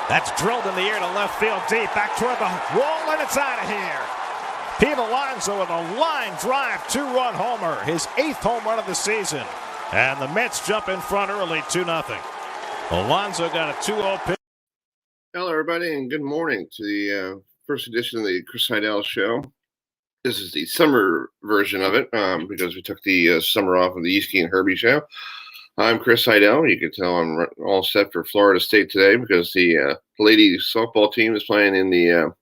That's drilled in the air to left field deep, back toward the wall, and it's out of here. Pete Alonso with a line drive, 2-run homer, his 8th home run of the season. And the Mets jump in front early, 2-0. Alonso got a 2-0 pitch. Hello, everybody, and good morning to the first edition of the Chris Heidel Show. This is the summer version of it because we took the summer off of the Easky and Herbie Show. I'm Chris Heidel. You can tell I'm all set for Florida State today because the ladies softball team is playing in the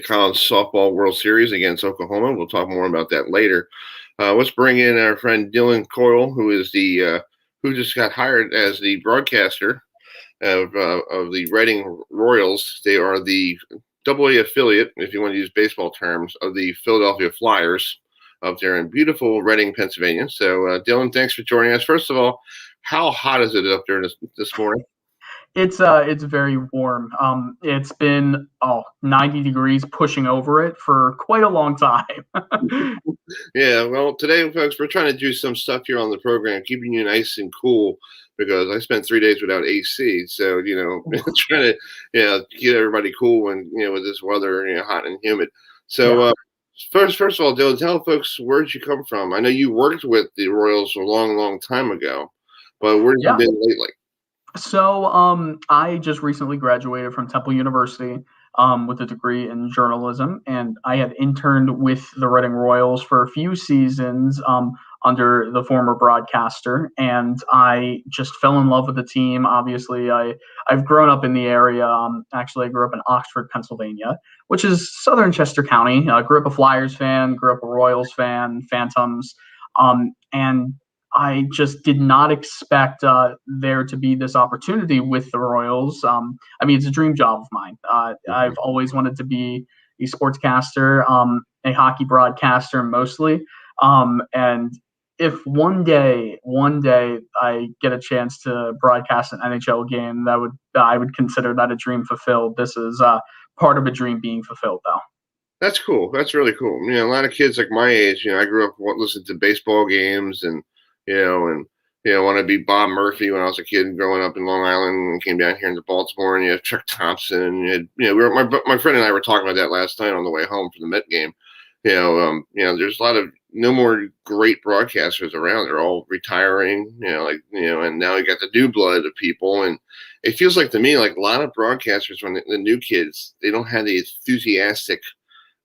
College Softball World Series against Oklahoma. We'll talk more about that later. Let's bring in our friend Dylan Coyle, who is who just got hired as the broadcaster of the Reading Royals. They are the AA affiliate, if you want to use baseball terms, of the Philadelphia Flyers up there in beautiful Reading, Pennsylvania. So, Dylan, thanks for joining us. First of all, how hot is it up there this morning? It's very warm. It's been 90 degrees pushing over it for quite a long time. Yeah, well, today, folks, we're trying to do some stuff here on the program, keeping you nice and cool, because I spent 3 days without AC. So, trying to, get everybody cool and, with this weather, hot and humid. So, yeah. First of all, Dylan, tell folks, where'd you come from? I know you worked with the Royals a long, long time ago, but where have you been lately? So I just recently graduated from Temple University with a degree in journalism, and I had interned with the Reading Royals for a few seasons under the former broadcaster, and I just fell in love with the team. Obviously, I've grown up in the area. Actually, I grew up in Oxford, Pennsylvania, which is southern Chester County. I grew up a Flyers fan, grew up a Royals fan, Phantoms, and I just did not expect there to be this opportunity with the Royals. It's a dream job of mine. I've always wanted to be a sportscaster, a hockey broadcaster mostly. And if one day I get a chance to broadcast an NHL game, I would consider that a dream fulfilled. This is part of a dream being fulfilled, though. That's cool. That's really cool. A lot of kids like my age, I grew up listening to baseball games and want to be Bob Murphy when I was a kid growing up in Long Island and came down here into Baltimore, and you had Chuck Thompson, and my friend and I were talking about that last night on the way home from the Met game. There's a lot of no more great broadcasters around. They're all retiring, and now you got the new blood of people, and it feels like to me like a lot of broadcasters, when the new kids, they don't have the enthusiastic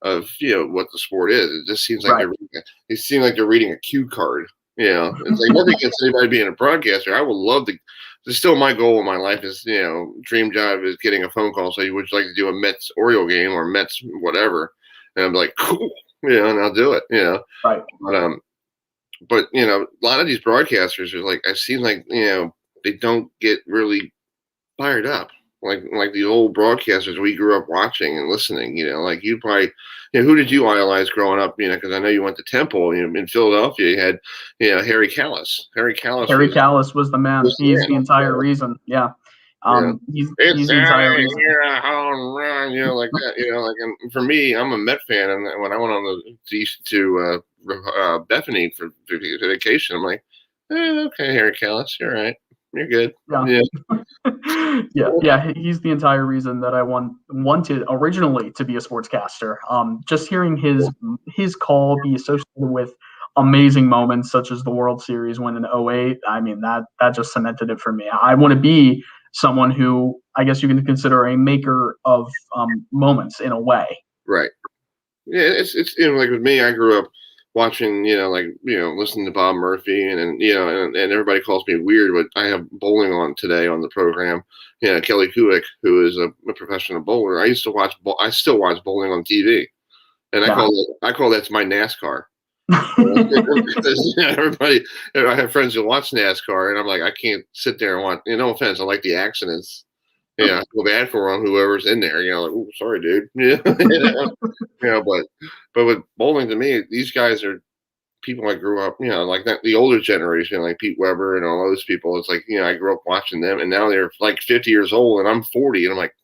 of what the sport is. It just seems like they're reading a cue card. It's like nothing against anybody being a broadcaster. I would love to. It's still my goal in my life is, dream job is getting a phone call. So you would like to do a Mets Oriole game or Mets whatever, and I'm like, cool, and I'll do it. Right. But a lot of these broadcasters are like, I've seen like they don't get really fired up like the old broadcasters we grew up watching and listening. Like you probably. Who did you idolize growing up? Because I know you went to Temple. In Philadelphia, you had, Harry Callis. Harry Callis was the man. He's the entire reason. Yeah. He's the entire reason. Like that. And for me, I'm a Met fan, and when I went on to Bethany for vacation, I'm like, okay, Harry Callis, you're right. You're good. Yeah. He's the entire reason that I wanted originally to be a sportscaster. Just hearing his call be associated with amazing moments such as the World Series win in 2008. That just cemented it for me. I want to be someone who I guess you can consider a maker of moments in a way. Right. Yeah, it's like with me, I grew up watching, listening to Bob Murphy and everybody calls me weird, but I have bowling on today on the program. Kelly Kulick, who is a professional bowler. I still watch bowling on TV, and I call that my NASCAR. Everybody, I have friends who watch NASCAR, and I'm like, I can't sit there and watch. No offense, I like the accidents. I feel bad for whoever's in there. Like, oh, sorry, dude. But with bowling, to me, these guys are people I grew up, like that, the older generation, like Pete Weber and all those people. It's like, I grew up watching them, and now they're like 50 years old, and I'm 40, and I'm like,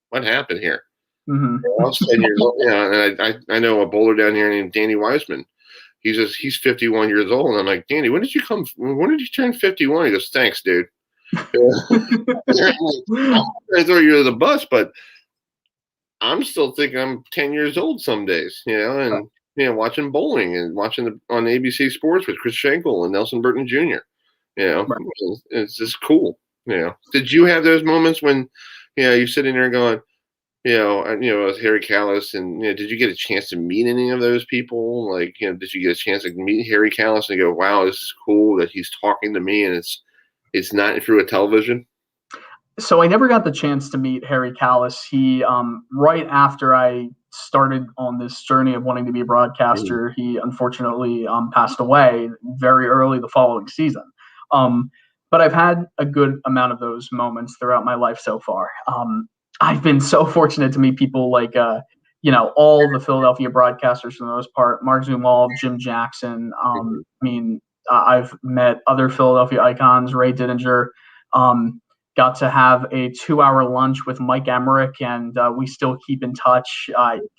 what happened here? Mm-hmm. I was 10 years old, and I know a bowler down here named Danny Wiseman. He's 51 years old, and I'm like, Danny, when did you turn 51? He goes, thanks, dude. I'm going to throw you to the bus, but I'm still thinking I'm 10 years old some days, and watching bowling and watching on ABC Sports with Chris Schenkel and Nelson Burton Jr. Right. It's just cool. Did you have those moments when you're sitting there going, with Harry Callis, and did you get a chance to meet any of those people? Like, did you get a chance to meet Harry Callis and go, wow, this is cool that he's talking to me, and it's not through a television? So I never got the chance to meet Harry Callis. He, right after I started on this journey of wanting to be a broadcaster, he unfortunately passed away very early the following season. But I've had a good amount of those moments throughout my life so far. I've been so fortunate to meet people like, all the Philadelphia broadcasters for the most part, Mark Zumwalt, Jim Jackson. I've met other Philadelphia icons, Ray Didinger. Got to have a 2-hour lunch with Mike Emmerich, and we still keep in touch.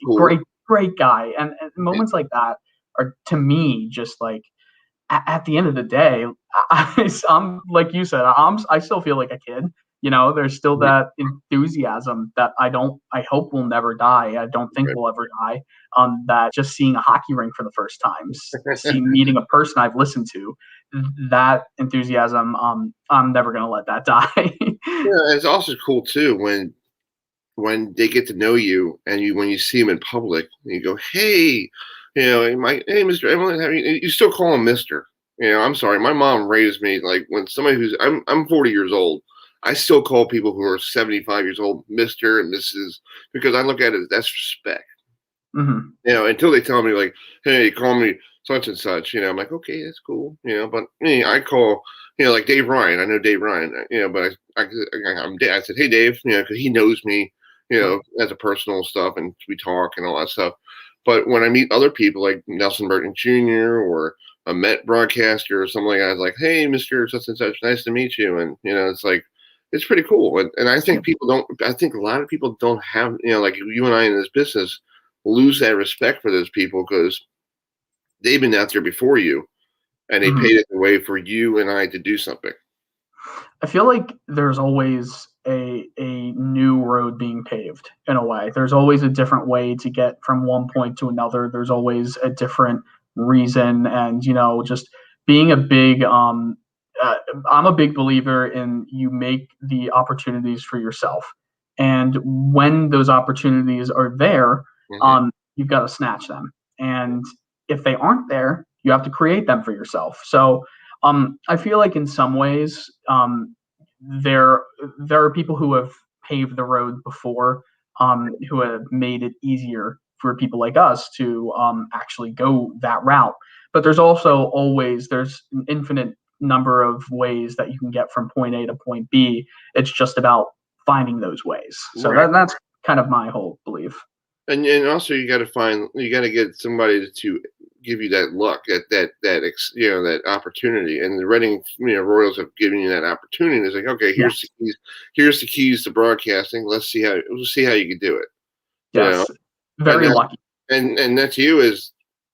Cool. Great guy. And moments like that are, to me, just like, at the end of the day, I'm like you said, I still feel like a kid. There's still that enthusiasm that I hope will never die. I don't think will ever die. That just seeing a hockey rink for the first time, meeting a person I've listened to, that enthusiasm, I'm never going to let that die. It's also cool too when they get to know you and when you see them in public, and you go, hey, hey, Mr. Evelyn, you still call him Mr. I'm sorry, my mom raised me like when somebody I'm 40 years old. I still call people who are 75 years old Mr. and Mrs. because I look at it that's respect. Mm-hmm. Until they tell me like, hey, call me such and such. I'm like, okay, that's cool. But me, I call, like Dave Ryan. I know Dave Ryan. But I said, hey, Dave, because he knows me, as a personal stuff, and we talk and all that stuff. But when I meet other people like Nelson Burton Jr. or a Met broadcaster or something like that, I was like, hey, Mr. such and such, nice to meet you. And it's like, it's pretty cool. And I think a lot of people don't have, like you and I in this business, lose that respect for those people because they've been out there before you and they paid it the way for you and I to do something. I feel like there's always a new road being paved in a way. There's always a different way to get from one point to another. There's always a different reason. And, just being a big, I'm a big believer in you make the opportunities for yourself. And when those opportunities are there, you've got to snatch them. And if they aren't there, you have to create them for yourself. So I feel like in some ways, there are people who have paved the road before, who have made it easier for people like us to actually go that route. But there's also there's an infinite number of ways that you can get from point A to point B. It's just about finding those ways. So that's kind of my whole belief. And also you got to get somebody to give you that luck, that opportunity. And the Reading Royals have given you that opportunity. It's like, okay, here's the keys to broadcasting. Let's see how you can do it. Yes, very lucky. And that's you is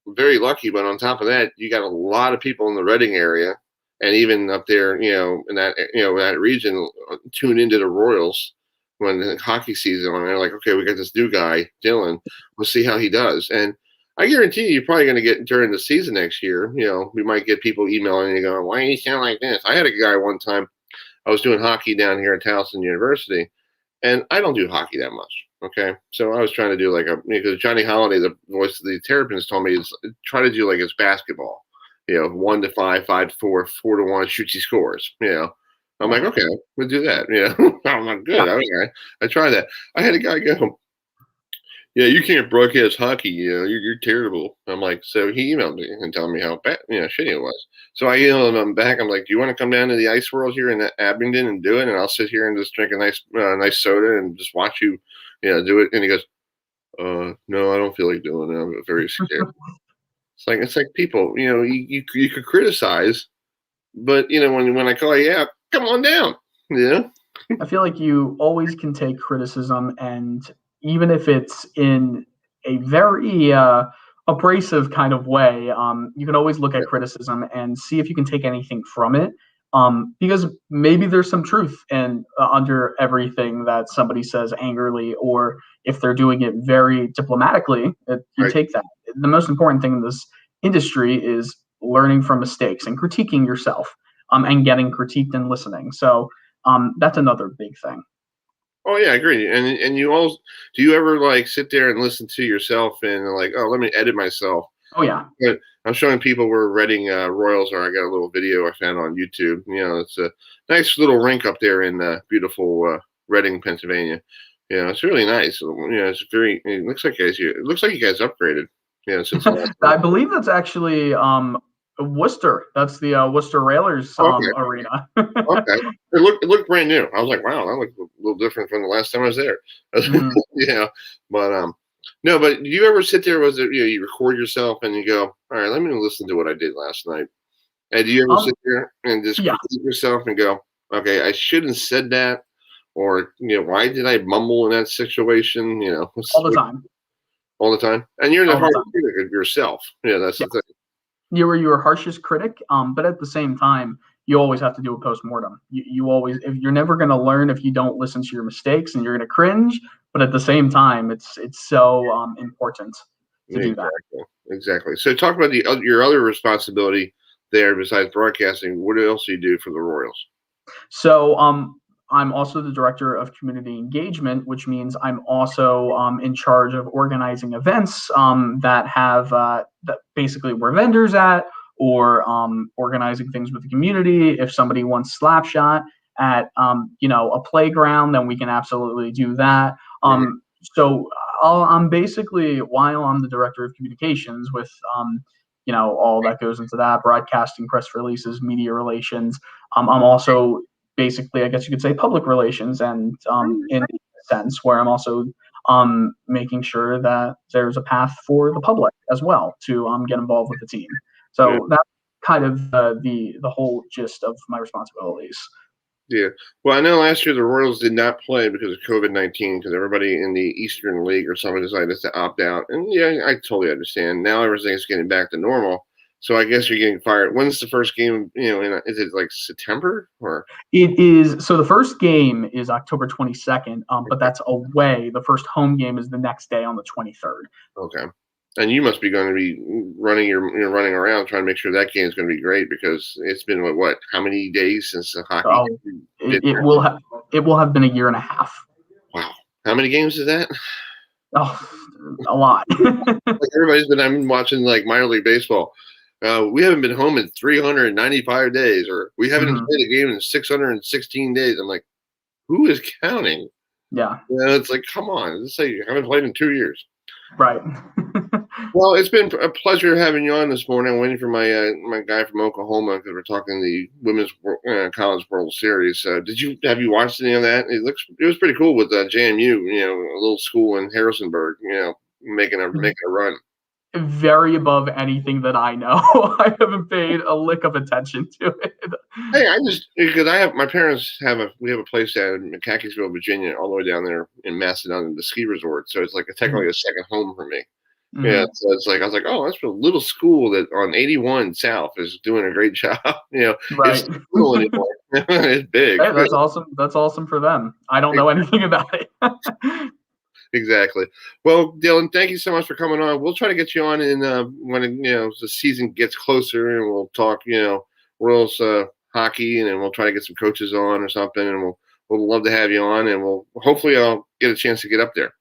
very lucky. But on top of that, you got a lot of people in the Reading area, and even up there, in that region, tune into the Royals when the hockey season on. They're like, okay, we got this new guy, Dylan. We'll see how he does. And I guarantee you're probably going to get during the season next year. We might get people emailing you going, why do you sound like this? I had a guy one time. I was doing hockey down here at Towson University, and I don't do hockey that much. Okay, so I was trying to do because Johnny Holiday, the voice of the Terrapins, told me is try to do like it's basketball. 1 to 5, 5 to 4, 4 to 1, shoots he scores. I'm like, okay, we'll do that. I'm like, good. Okay. I tried that. I had a guy go, yeah, you can't broadcast hockey. You're terrible. I'm like, so he emailed me and told me how bad, shitty it was. So I emailed him back. I'm like, do you want to come down to the Ice World here in Abingdon and do it? And I'll sit here and just drink a nice soda and just watch you, do it. And he goes, no, I don't feel like doing it. I'm very scared. It's like people, you could criticize, but when I call you out, come on down. I feel like you always can take criticism, and even if it's in a very abrasive kind of way, you can always look at criticism and see if you can take anything from it. Because maybe there's some truth in under everything that somebody says angrily, or if they're doing it very diplomatically, you take that. The most important thing in this industry is learning from mistakes and critiquing yourself, and getting critiqued and listening. So that's another big thing. Oh yeah, I agree. And you all, do you ever like sit there and listen to yourself and like, oh, let me edit myself? Oh yeah. But I'm showing people where Reading Royals are. I got a little video I found on YouTube. It's a nice little rink up there in beautiful Reading, Pennsylvania. It's really nice. It's very. It looks like you guys upgraded. Since the last I believe that's actually Worcester. That's the Worcester Railers arena. Okay. It looked brand new. I was like, wow, that looked a little different from the last time I was there. Mm-hmm. But no, but do you ever sit there? Was it you record yourself and you go, all right, let me listen to what I did last night. And do you ever sit there and just critique yourself and go, okay, I shouldn't have said that, or why did I mumble in that situation? All the time. All the time, and you're the hardest critic of yourself. That's the thing. You're your harshest critic, but at the same time, you always have to do a postmortem. You always, if you're never going to learn if you don't listen to your mistakes, and you're going to cringe. But at the same time, it's so important to do that. Exactly. So talk about your other responsibility there besides broadcasting. What else do you do for the Royals? So I'm also the director of community engagement, which means I'm also in charge of organizing events that have that basically we're vendors at, or organizing things with the community. If somebody wants Slapshot at a playground, then we can absolutely do that. So I'm basically, while I'm the director of communications with all that goes into that, broadcasting, press releases, media relations, I'm also basically, I guess you could say, public relations, and in a sense where I'm also making sure that there's a path for the public as well to get involved with the team. So that's kind of the whole gist of my responsibilities. Yeah. Well, I know last year the Royals did not play because of COVID-19, because everybody in the Eastern League or something decided to opt out. And I totally understand. Now everything's getting back to normal. So I guess you're getting fired. When's the first game? Is it like September or? It is. So the first game is October 22nd, but that's away. The first home game is the next day on the 23rd. Okay. And you must be going to be running running around trying to make sure that game is going to be great, because it's been what how many days since the hockey? It will have been a year and a half. Wow. How many games is that? Oh, a lot. Like everybody's been watching like minor league baseball. We haven't been home in 395 days, or we haven't played a game in 616 days. I'm like, who is counting? Yeah. It's like, come on. Let's say you haven't played in 2 years. Right. Well, it's been a pleasure having you on this morning. I'm waiting for my guy from Oklahoma, because we're talking the Women's College World Series. Have you watched any of that? It was pretty cool with JMU, a little school in Harrisonburg, making a run. Very above anything that I know. I haven't paid a lick of attention to it. Hey, because my parents we have a place down in McCackysville, Virginia, all the way down there in Macedon, the ski resort. So it's like technically a second home for me. Mm-hmm. Yeah, so it's like I was like, oh, that's a little school that on 81 South is doing a great job. Right. It's not little anymore. It's big. Hey, that's awesome. That's awesome for them. I don't know anything about it. Exactly. Well, Dylan, thank you so much for coming on. We'll try to get you on when the season gets closer, and we'll talk Royals hockey, and then we'll try to get some coaches on or something, and we'll love to have you on, and hopefully I'll get a chance to get up there.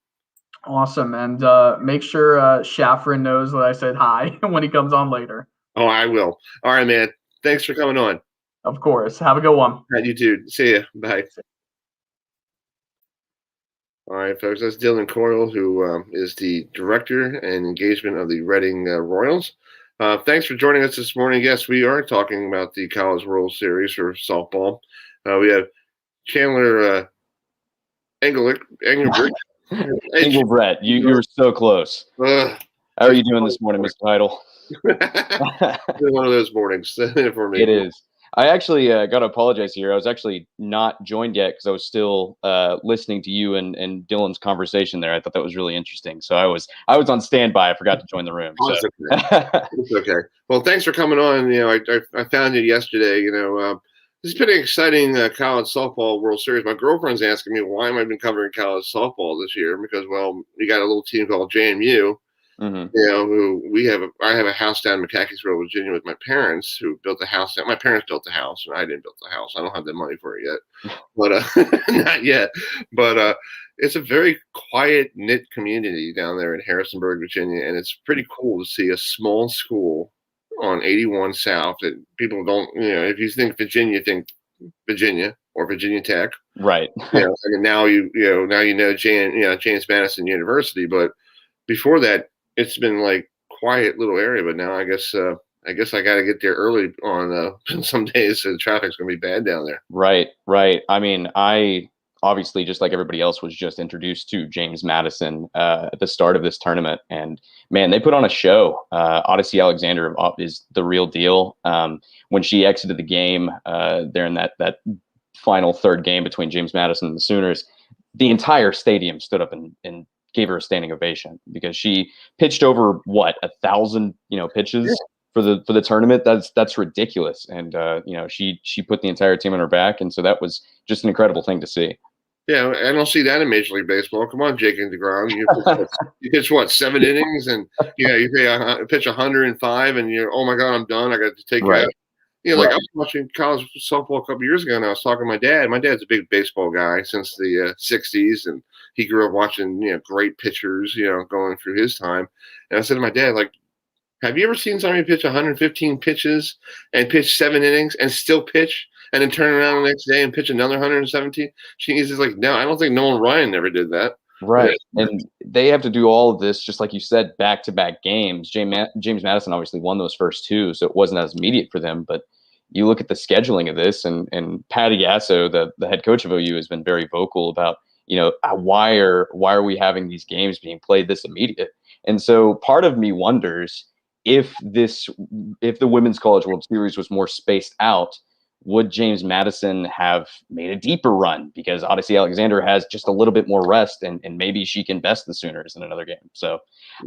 Awesome. And make sure Shafran knows that I said hi when he comes on later. Oh, I will. All right, man. Thanks for coming on. Of course. Have a good one. All right, you too. See ya. Bye. All right, folks. That's Dylan Coyle, who is the director and engagement of the Reading Royals. Thanks for joining us this morning. Yes, we are talking about the College World Series for softball. We have Chandler Engelbrecht. Engelbrecht, you were so close. How are you doing this morning, Mr. Heidel? One of those mornings for me. It is. I actually got to apologize here. I was actually not joined yet because I was still listening to you and Dylan's conversation there. I thought that was really interesting. So I was on standby. I forgot to join the room. So. It's okay. Well, thanks for coming on. I found you yesterday. This has been an exciting college softball World Series. My girlfriend's asking me why am I been covering college softball this year? Because, well, we got a little team called JMU, who I have a house down in McCaskiesville, Virginia, with my parents who built a house. My parents built the house, and I didn't build the house. I don't have the money for it yet, but not yet. But it's a very quiet, knit community down there in Harrisonburg, Virginia, and it's pretty cool to see a small school on 81 South that people don't, if you think Virginia or Virginia Tech, right? And now you know James Madison University, but before that, it's been like quiet little area. But now I guess I got to get there early on some days. So the traffic's gonna be bad down there. Right. I mean, I obviously, just like everybody else, was just introduced to James Madison at the start of this tournament, and man, they put on a show. Odyssey Alexander is the real deal. When she exited the game there in that final third game between James Madison and the Sooners, the entire stadium stood up and gave her a standing ovation because she pitched over 1,000 pitches for the tournament. That's ridiculous, and she put the entire team on her back, and so that was just an incredible thing to see. Yeah, I don't see that in Major League Baseball. Come on, Jake and DeGrom. You pitch what, 7 innings, and you pitch 105, and you're, oh my God, I'm done. I got to take right. out. Like I was watching college softball a couple years ago, and I was talking to my dad. My dad's a big baseball guy since the '60s, and he grew up watching great pitchers, going through his time. And I said to my dad, like, have you ever seen somebody pitch 115 pitches and pitch 7 innings and still pitch and then turn around the next day and pitch another 117? He's just like, no, I don't think Nolan Ryan ever did that. Right. And they have to do all of this, just like you said, back-to-back games. James Madison obviously won those first 2, so it wasn't as immediate for them. But you look at the scheduling of this, and Patty Gasso, the head coach of OU, has been very vocal about, why are we having these games being played this immediate? And so part of me wonders if the Women's College World Series was more spaced out, would James Madison have made a deeper run because Odyssey Alexander has just a little bit more rest, and maybe she can best the Sooners in another game. So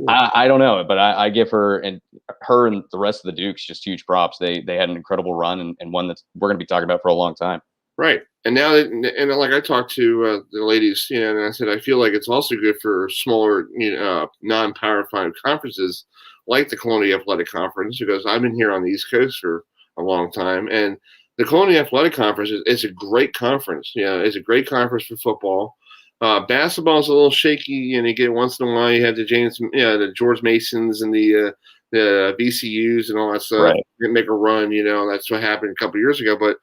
I don't know, but I give her and the rest of the Dukes just huge props. They had an incredible run, and one that we're going to be talking about for a long time. Right. And now, like I talked to the ladies, and I said, I feel like it's also good for smaller, non-Power 5 conferences like the Colonia Athletic Conference, because I've been here on the East Coast for a long time. And the Colonia Athletic Conference is a great conference. It's a great conference for football. Basketball is a little shaky, and you get once in a while you have the George Masons and the VCUs and all that stuff. Right. Make a run, that's what happened a couple of years ago. But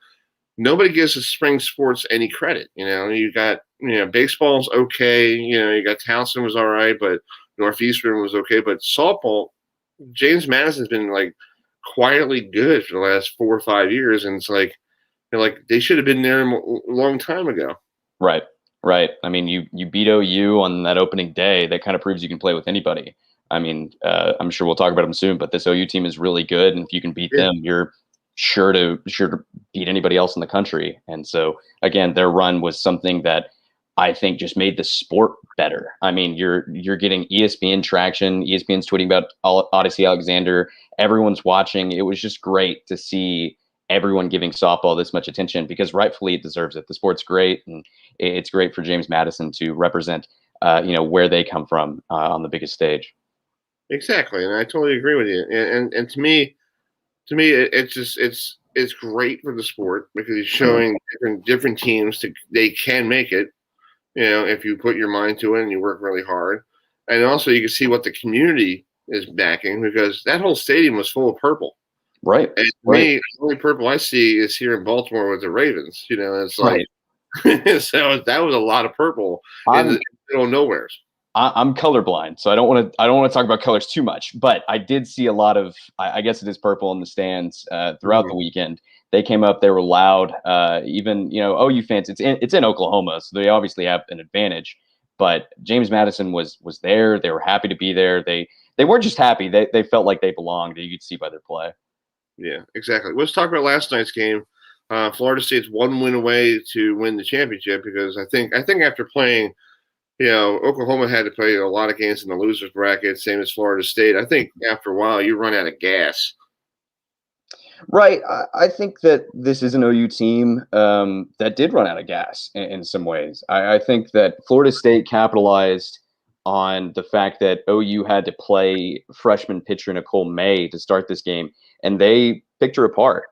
nobody gives the spring sports any credit. You got, baseball's okay. You got Towson was all right, but Northeastern was okay. But softball, James Madison's been like quietly good for the last 4 or 5 years, and it's like they should have been there a long time ago. Right. I mean, you beat OU on that opening day. That kind of proves you can play with anybody. I mean, I'm sure we'll talk about them soon, but this OU team is really good, and if you can beat them, you're sure to beat anybody else in the country. And so again, their run was something that I think just made the sport better. I mean, you're getting ESPN traction. ESPN's tweeting about Odyssey Alexander. Everyone's watching. It was just great to see everyone giving softball this much attention, because rightfully it deserves it. The sport's great, and it's great for James Madison to represent, where they come from on the biggest stage. Exactly, and I totally agree with you. And to me, it's great for the sport because it's showing different teams they can make it. If you put your mind to it and you work really hard. And also you can see what the community is backing, because that whole stadium was full of purple. Right. And to me, the only purple I see is here in Baltimore with the Ravens. It's like, so that was a lot of purple in the middle of nowheres. I'm colorblind, so I don't want to talk about colors too much, but I did see a lot of, I guess it is purple in the stands throughout the weekend. They came up, they were loud. Even OU fans. It's in Oklahoma, so they obviously have an advantage. But James Madison was there. They were happy to be there. They weren't just happy. They felt like they belonged. You could see by their play. Yeah, exactly. Let's talk about last night's game. Florida State's 1 win away to win the championship, because I think after playing, Oklahoma had to play a lot of games in the losers bracket, same as Florida State. I think after a while you run out of gas. Right. I think that this is an OU team that did run out of gas in some ways. I think that Florida State capitalized on the fact that OU had to play freshman pitcher Nicole May to start this game, and they picked her apart.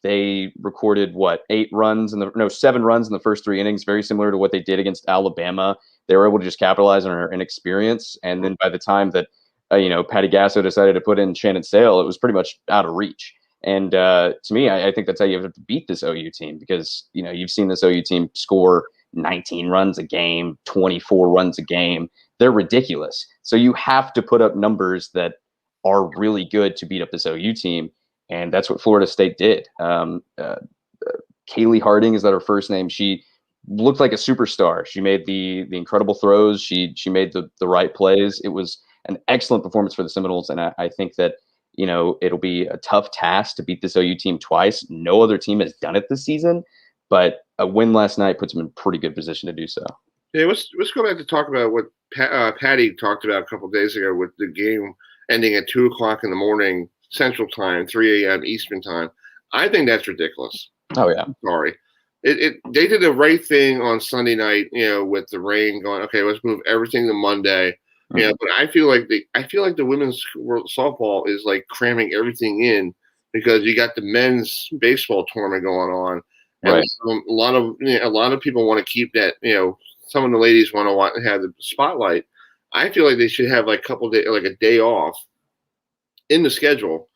They recorded 7 runs in the first 3 innings, very similar to what they did against Alabama. They were able to just capitalize on her inexperience, and then by the time that Patty Gasso decided to put in Shannon Sale, it was pretty much out of reach. And to me, I think that's how you have to beat this OU team, because you've seen this OU team score 19 runs a game, 24 runs a game. They're ridiculous. So you have to put up numbers that are really good to beat up this OU team, and that's what Florida State did. Kaylee Harding, is that her first name? She looked like a superstar. She made the incredible throws. She made the right plays. It was an excellent performance for the Seminoles, and I think that it'll be a tough task to beat this OU team twice. No other team has done it this season, but a win last night puts them in pretty good position to do so. Yeah, let's go back to talk about what Patty talked about a couple of days ago with the game ending at 2:00 in the morning Central Time, 3 a.m. Eastern Time. I think that's ridiculous. Oh yeah, I'm sorry. They did the right thing on Sunday night, with the rain going. Okay, let's move everything to Monday. Yeah, but I feel like the women's world softball is like cramming everything in, because you got the men's baseball tournament going on, and right. a lot of people want to keep that. Some of the ladies want to have the spotlight. I feel like they should have like a day off in the schedule,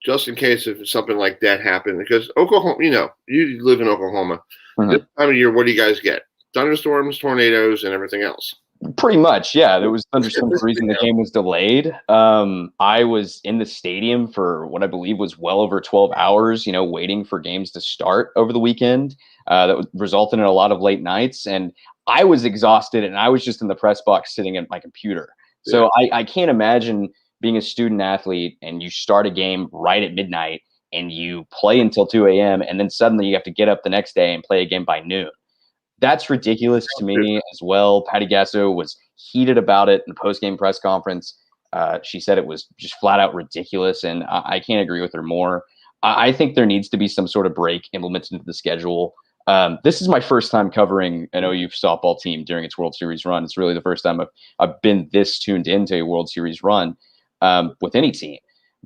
just in case if something like that happened. Because Oklahoma, you live in Oklahoma. This time of year, what do you guys get? Thunderstorms, tornadoes, and everything else. Pretty much, yeah. There was thunderstorms. The reason the game was delayed. I was in the stadium for what I believe was well over 12 hours, waiting for games to start over the weekend. That resulted in a lot of late nights, and I was exhausted, and I was just in the press box sitting at my computer. So I can't imagine being a student athlete and you start a game right at midnight and you play until 2 a.m. and then suddenly you have to get up the next day and play a game by noon. That's ridiculous to me as well. Patty Gasso was heated about it in the post-game press conference. She said it was just flat out ridiculous, and I can't agree with her more. I think there needs to be some sort of break implemented into the schedule. This is my first time covering an OU softball team during its World Series run. It's really the first time I've been this tuned into a World Series run with any team.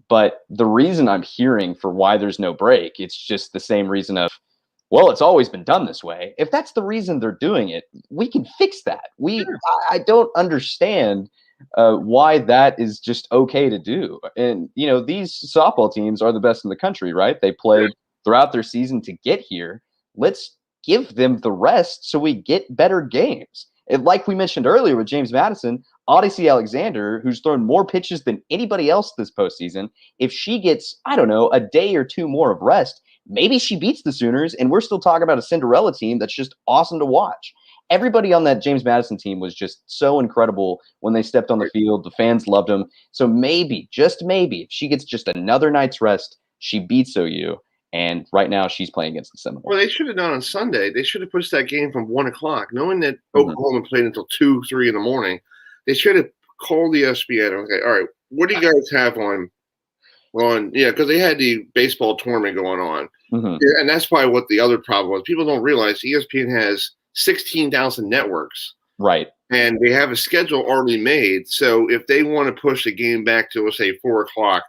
But the reason I'm hearing for why there's no break, it's just the same reason of, well, it's always been done this way. If that's the reason they're doing it, we can fix that. I don't understand why that is just okay to do. And, these softball teams are the best in the country, right? They played throughout their season to get here. Let's give them the rest so we get better games. And like we mentioned earlier with James Madison, Odyssey Alexander, who's thrown more pitches than anybody else this postseason, if she gets, a day or two more of rest, maybe she beats the Sooners, and we're still talking about a Cinderella team that's just awesome to watch. Everybody on that James Madison team was just so incredible when they stepped on the field. The fans loved them. So maybe, just maybe, if she gets just another night's rest, she beats OU. And right now she's playing against the Seminoles. Well, they should have done on Sunday. They should have pushed that game from 1:00, knowing that Oklahoma played until 2, 3 in the morning. They should have called the ESPN. Okay, all right, what do you guys have on? Because they had the baseball tournament going on. And that's probably what the other problem was. People don't realize ESPN has 16,000 networks. Right. And they have a schedule already made. So if they want to push the game back to, let's say, 4:00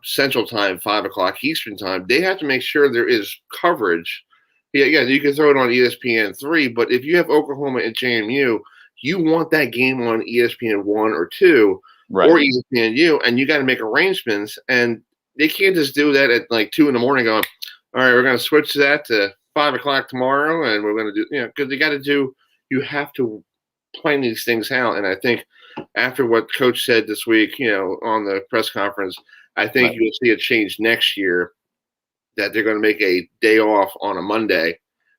Central Time, 5:00 Eastern Time, they have to make sure there is coverage. Yeah, you can throw it on ESPN3, but if you have Oklahoma and JMU, you want that game on ESPN1 or 2 or ESPNU, and you got to make arrangements. And they can't just do that at like 2 in the morning going, all right, we're going to switch that to 5:00 tomorrow, and we're going to do, because you have to plan these things out. And I think after what Coach said this week, on the press conference, I think you'll see a change next year, that they're going to make a day off on a Monday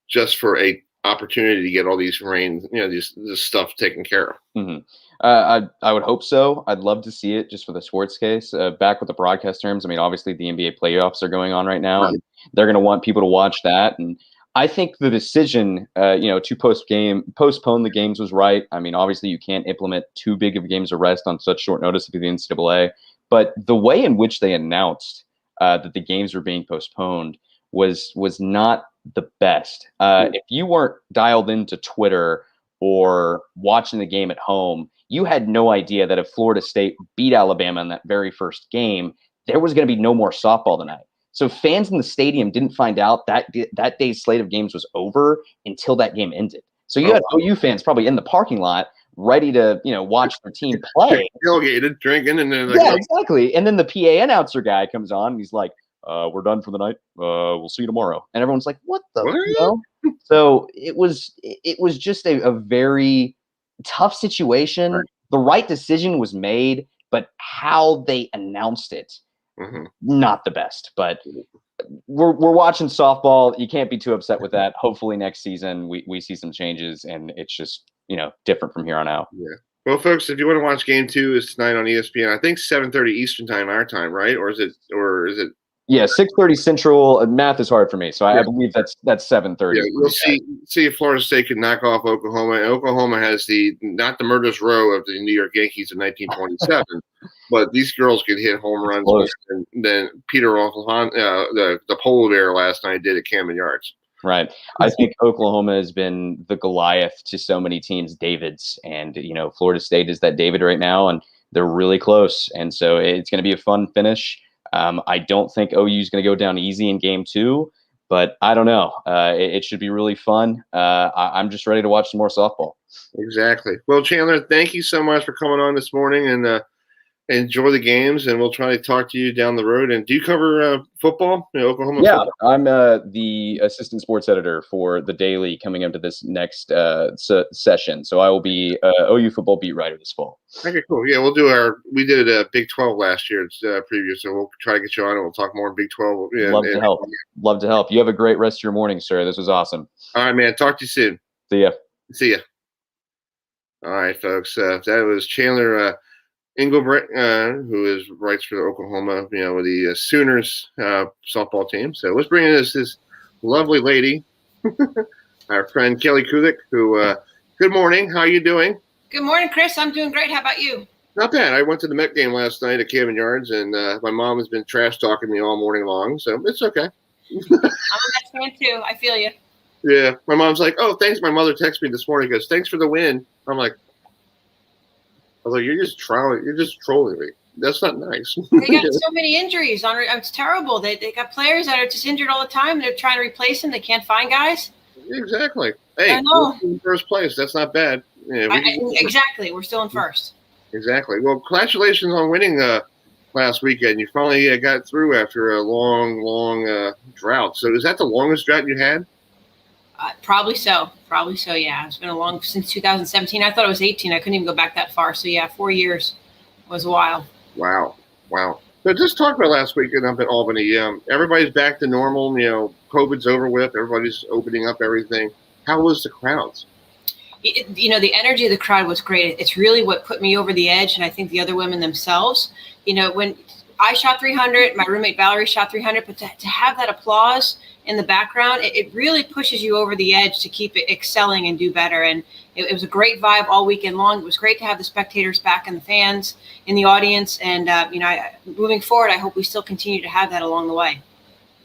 just for a opportunity to get all these this stuff taken care of. I would hope so. I'd love to see it just for the sports case. Back with the broadcast terms, obviously the NBA playoffs are going on right now, and they're going to want people to watch that. And I think the decision, to postpone the games was right. Obviously you can't implement too big of games of rest on such short notice to the NCAA, but the way in which they announced that the games were being postponed was not the best. If you weren't dialed into Twitter or watching the game at home, you had no idea that if Florida State beat Alabama in that very first game, there was going to be no more softball tonight. So fans in the stadium didn't find out that that day's slate of games was over until that game ended. So you had OU fans probably in the parking lot ready to, watch their team play. Tailgated, drinking, and then exactly. And then the PA announcer guy comes on and he's like, we're done for the night. We'll see you tomorrow. And everyone's like, what the hell? So it was just a very tough situation. Right. The right decision was made, but how they announced it, not the best. But we're watching softball. You can't be too upset with that. Hopefully next season we see some changes and it's just, different from here on out. Yeah. Well, folks, if you want to watch Game 2, it's tonight on ESPN. I think 7:30 Eastern time, our time, right? Or is it? Yeah, 6:30 Central. Math is hard for me, so I believe that's 7:30. Yeah, we'll see if Florida State can knock off Oklahoma. And Oklahoma has not the murderous row of the New York Yankees in 1927, but these girls could hit home runs. Than Peter the polar bear last night did at Camden Yards. Right. I think Oklahoma has been the Goliath to so many teams' Davids, and Florida State is that David right now, and they're really close, and so it's going to be a fun finish. I don't think OU is going to go down easy in Game 2, but I don't know. It should be really fun. I'm just ready to watch some more softball. Exactly. Well, Chandler, thank you so much for coming on this morning, and enjoy the games, and we'll try to talk to you down the road. And do you cover football, Oklahoma? Yeah, football? I'm the assistant sports editor for the Daily coming up to this next session. So I will be OU football beat writer this fall. Okay, cool. Yeah, we did a Big 12 last year. It's preview, so we'll try to get you on and we'll talk more Big 12. Yeah, Love to help. You have a great rest of your morning, sir. This was awesome. All right, man. Talk to you soon. See ya. All right, folks. That was Chandler Engelbrecht, who writes for Oklahoma, with the Sooners softball team. So let's bring in this lovely lady, our friend Kelly Kulick, who, good morning. How are you doing? Good morning, Chris. I'm doing great. How about you? Not bad. I went to the Met game last night at Camden Yards, and my mom has been trash talking me all morning long, so it's okay. I'm a Mets fan too. I feel you. Yeah. My mom's like, oh, thanks. My mother texted me this morning. Goes, thanks for the win. I'm like, you're just trolling me. That's not nice. They got so many injuries. It's terrible. They got players that are just injured all the time. They're trying to replace them. They can't find guys. Exactly. Hey, we're in first place. That's not bad. Yeah, exactly. We're still in first. Exactly. Well, congratulations on winning last weekend. You finally got through after a long drought. So is that the longest drought you had? Probably so. Yeah. It's been since 2017. I thought it was 18. I couldn't even go back that far. So yeah, 4 years was a while. Wow. So just talk about last weekend up in Albany. Everybody's back to normal. COVID's over with. Everybody's opening up everything. How was the crowds? The energy of the crowd was great. It's really what put me over the edge, and I think the other women themselves. When I shot 300, my roommate Valerie shot 300, but to have that applause in the background, it really pushes you over the edge to keep it excelling and do better. And it was a great vibe all weekend long. It was great to have the spectators back and the fans in the audience. And, moving forward, I hope we still continue to have that along the way.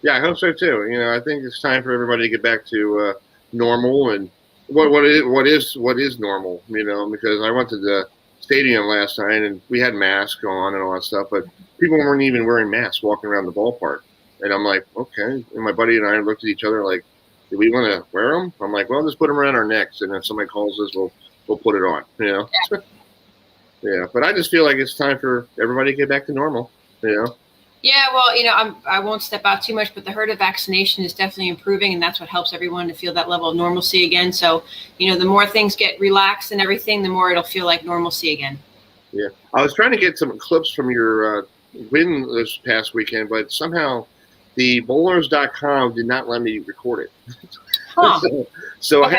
Yeah, I hope so too. I think it's time for everybody to get back to normal and what is normal, because I went to the stadium last night and we had masks on and all that stuff, but people weren't even wearing masks walking around the ballpark. And I'm like, okay. And my buddy and I looked at each other like, do we want to wear them? I'm like, well, just put them around our necks, and if somebody calls us, we'll put it on. Yeah. But I just feel like it's time for everybody to get back to normal. Yeah, well, I won't step out too much, but the herd of vaccination is definitely improving, and that's what helps everyone to feel that level of normalcy again. So, the more things get relaxed and everything, the more it'll feel like normalcy again. Yeah. I was trying to get some clips from your win this past weekend, but somehow the bowlers.com did not let me record it. Huh. So okay.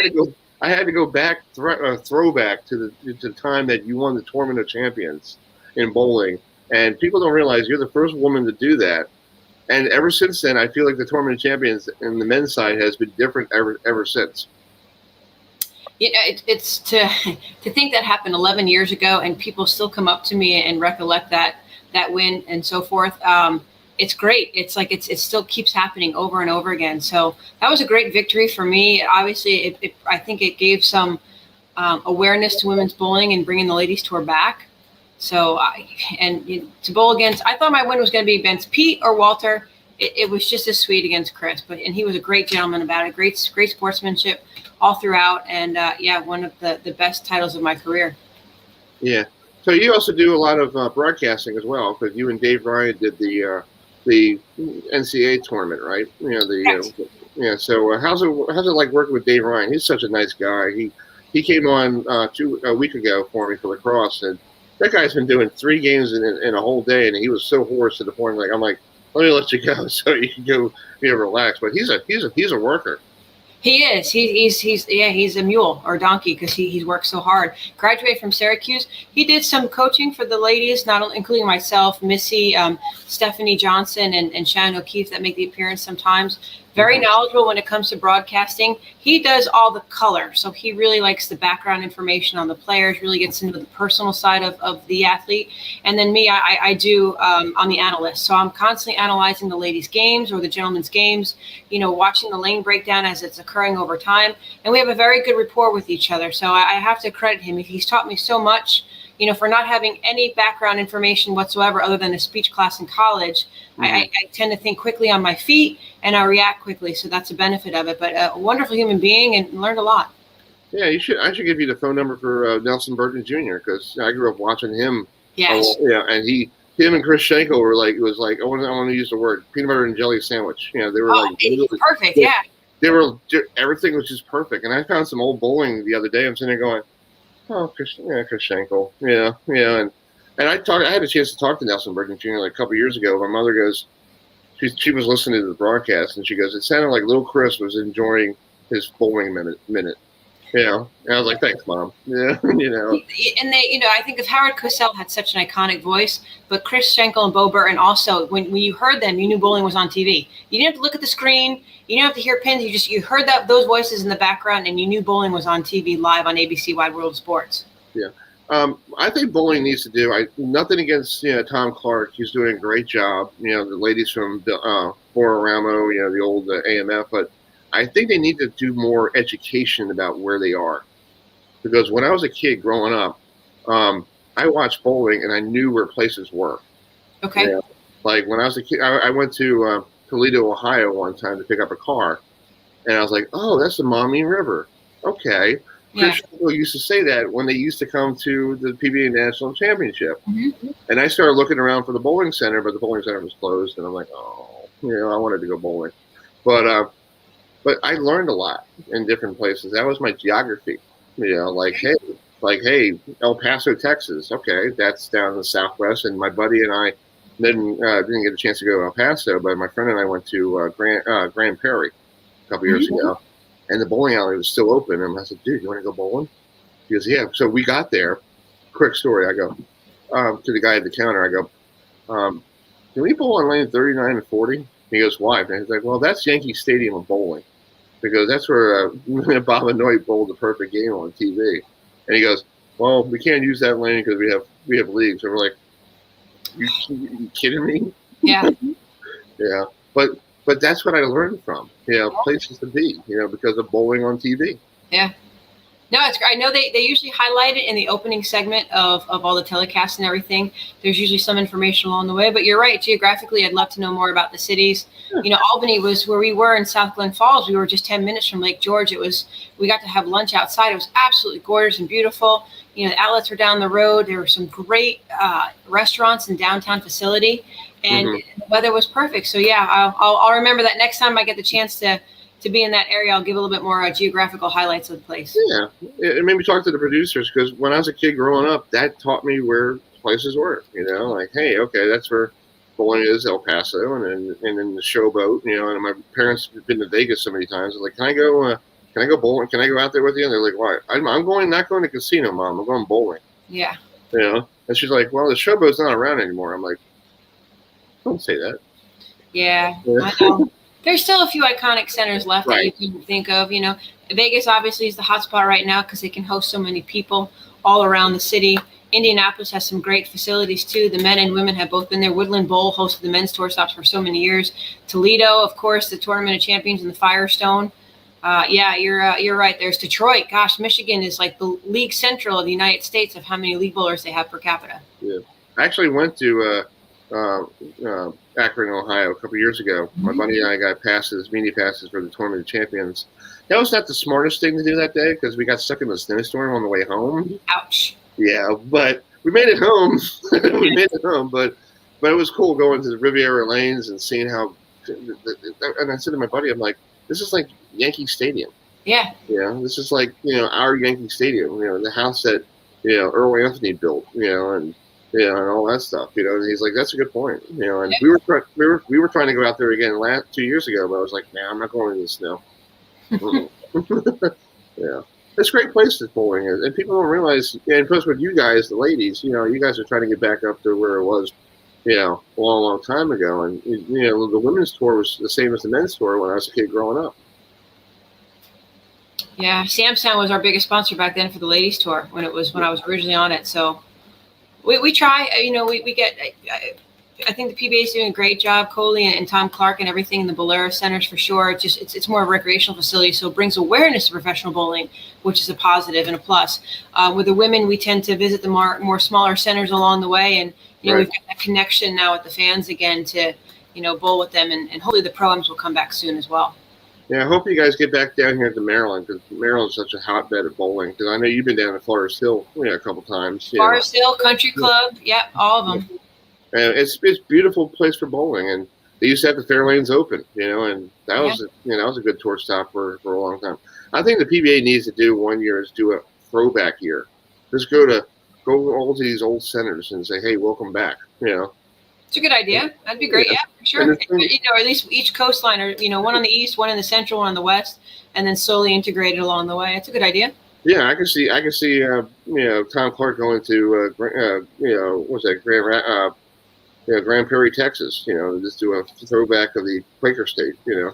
I had to go back, throwback to the time that you won the Tournament of Champions in bowling. And people don't realize you're the first woman to do that. And ever since then, I feel like the Tournament of Champions in the men's side has been different ever since. It's to think that happened 11 years ago, and people still come up to me and recollect that win and so forth. it's great. It's like it still keeps happening over and over again. So that was a great victory for me. Obviously, I think it gave some awareness to women's bowling and bringing the ladies tour back. So to bowl against, I thought my win was going to be against Pete or Walter. It was just as sweet against Chris, and he was a great gentleman about it. Great sportsmanship all throughout, and one of the best titles of my career. Yeah. So you also do a lot of broadcasting as well, because you and Dave Ryan did the NCAA tournament, right? So how's it like working with Dave Ryan? He's such a nice guy. He came on a week ago for me for lacrosse, and that guy's been doing 3 games in a whole day, and he was so hoarse to the point I'm like, let me let you go so you can go relax. But he's a worker. He is. He's a mule or donkey because he's worked so hard. Graduated from Syracuse. He did some coaching for the ladies, not only including myself, Missy, Stephanie Johnson, and Shannon O'Keefe that make the appearance sometimes. Very knowledgeable when it comes to broadcasting. He does all the color, so he really likes the background information on the players, really gets into the personal side of the athlete. And then me, I do I'm the analyst, so I'm constantly analyzing the ladies' games or the gentlemen's games, watching the lane breakdown as it's occurring over time. And we have a very good rapport with each other, so I have to credit him. He's taught me so much. For not having any background information whatsoever other than a speech class in college, I tend to think quickly on my feet and I react quickly. So that's a benefit of it. But a wonderful human being and learned a lot. Yeah, I should give you the phone number for Nelson Burton Jr. because I grew up watching him. Yes. And him and Chris Schenkel were like, it was like, I want to use the word peanut butter and jelly sandwich. They were perfect. Yeah. Everything was just perfect. And I found some old bowling the other day. I'm sitting there going, oh, Chris Schenkel, and I had a chance to talk to Nelson Burton Jr. like a couple years ago. My mother goes, she was listening to the broadcast, and she goes, it sounded like little Chris was enjoying his bowling minute, and I was like, thanks, Mom, And they, I think if Howard Cosell had such an iconic voice, but Chris Schenkel and Bo Burton also, when you heard them, you knew bowling was on TV. You didn't have to look at the screen. You didn't have to hear pins. You heard those voices in the background, and you knew bowling was on TV live on ABC Wide World of Sports. Yeah. I think bowling needs to do. Nothing against Tom Clark. He's doing a great job. The ladies from Bororamo, the old AMF. But I think they need to do more education about where they are, because when I was a kid growing up, I watched bowling and I knew where places were. Okay. Like when I was a kid, I went to Toledo, Ohio one time to pick up a car, and I was like, oh, that's the Maumee River. Okay. Yeah. Chris Schenkel used to say that when they used to come to the PBA National Championship. Mm-hmm. And I started looking around for the bowling center, but the bowling center was closed, and I'm like, oh, I wanted to go bowling. But I learned a lot in different places. That was my geography. Hey, El Paso, Texas. Okay, that's down in the Southwest, and my buddy and I didn't get a chance to go to El Paso, but my friend and I went to Grand Prairie a couple years ago, and the bowling alley was still open. And I said, dude, you want to go bowling? He goes, yeah. So we got there. Quick story. I go to the guy at the counter. I go, can we bowl on lane 39 and 40? He goes, why? And he's like, well, that's Yankee Stadium of bowling, because that's where Bob Anoy bowled the perfect game on TV. And he goes, well, we can't use that lane because we have leagues. And we're like, you kidding me? Yeah. Yeah. But that's what I learned from, places to be, because of bowling on TV. Yeah. No, it's great. I know they usually highlight it in the opening segment of all the telecasts and everything. There's usually some information along the way, but you're right. Geographically, I'd love to know more about the cities. Yeah. Albany was where we were in South Glen Falls. We were just 10 minutes from Lake George. We got to have lunch outside. It was absolutely gorgeous and beautiful. The outlets were down the road. There were some great restaurants and downtown facility, and the weather was perfect. So yeah, I'll remember that next time I get the chance to be in that area. I'll give a little bit more geographical highlights of the place. Yeah, it made me talk to the producers, because when I was a kid growing up, that taught me where places were. Like, hey, okay, that's where bowling is, El Paso, and then the Showboat. And my parents have been to Vegas so many times. They're like, can I go bowling? Can I go out there with you? And they're like, why? I'm not going to casino, Mom. I'm going bowling. Yeah. And she's like, well, the Showboat's not around anymore. I'm like, don't say that. Yeah. I know. There's still a few iconic centers left that you can think of. Vegas obviously is the hot spot right now because they can host so many people all around the city. Indianapolis has some great facilities too. The men and women have both been there. Woodland Bowl hosted the men's tour stops for so many years. Toledo, of course, the Tournament of Champions and the Firestone. Yeah, you're right. There's Detroit. Gosh, Michigan is like the league central of the United States of how many league bowlers they have per capita. Yeah, I actually went to Akron, Ohio, a couple years ago. My buddy and I got media passes for the Tournament of Champions. That was not the smartest thing to do that day because we got stuck in the snowstorm on the way home. Ouch. Yeah, but we made it home. But it was cool going to the Riviera Lanes and seeing how. And I said to my buddy, I'm like, this is like Yankee Stadium. Yeah. This is like, our Yankee Stadium, the house that, Earl Anthony built, and all that stuff, and he's like, that's a good point, and we were trying to go out there again 2 years ago, but I was like, nah, I'm not going in the snow. Yeah. It's a great place to bowling is, and people don't realize, and plus with you guys, the ladies, you guys are trying to get back up to where it was, a long time ago, and the women's tour was the same as the men's tour when I was a kid growing up. Yeah, Samsung was our biggest sponsor back then for the ladies tour when I was originally on it. So we try, we get. I think the PBA is doing a great job, Coley and Tom Clark and everything in the Bolero centers for sure. It's more of a recreational facility, so it brings awareness to professional bowling, which is a positive and a plus. With the women, we tend to visit the more smaller centers along the way, and Right. We've got that connection now with the fans again to bowl with them, and hopefully the pro-ams will come back soon as well. Yeah, I hope you guys get back down here to Maryland because Maryland's such a hotbed of bowling. Because I know you've been down to Forest Hill a couple times. Forest Hill Country Club, yep, all of them. And it's a beautiful place for bowling, and they used to have the Fairlanes open, and that was that was a good tour stop for a long time. I think the PBA needs to do one year is do a throwback year. Just go all to these old centers and say, hey, welcome back. It's a good idea. That'd be great. Yeah, for sure. Or at least each coastline, or one on the east, one in the central, one on the west, and then slowly integrated along the way. It's a good idea. Yeah, I can see. Tom Clark going to what's that, Grand Prairie, Texas. Just do a throwback of the Quaker State. Yeah.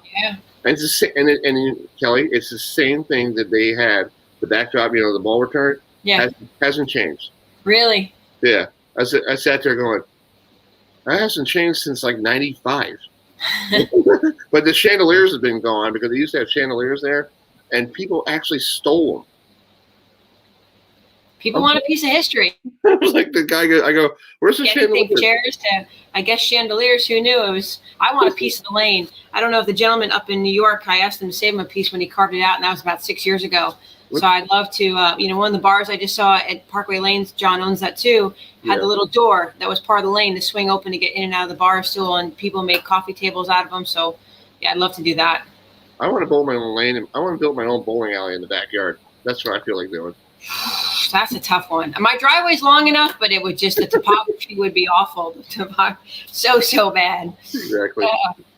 And it's and Kelly, it's the same thing that they had. The backdrop, the ball return. Yeah. Hasn't changed. Really? Yeah. I sat there going, that hasn't changed since like 95. But the chandeliers have been gone because they used to have chandeliers there, and people actually stole them. People want a piece of history. I was like, the guy, I go, where's the chandelier? Chairs to, I guess, chandeliers. Who knew? I want a piece of the lane. I don't know if the gentleman up in New York, I asked him to save him a piece when he carved it out, and that was about 6 years ago. So I'd love to, one of the bars I just saw at Parkway Lanes, John owns that too, had the little door that was part of the lane to swing open to get in and out of the bar stool, and people make coffee tables out of them. So, yeah, I'd love to do that. I want to bowl my own lane, and I want to build my own bowling alley in the backyard. That's what I feel like doing. That's a tough one. My driveway's long enough, but it would just, the topography would be awful. So bad. Exactly.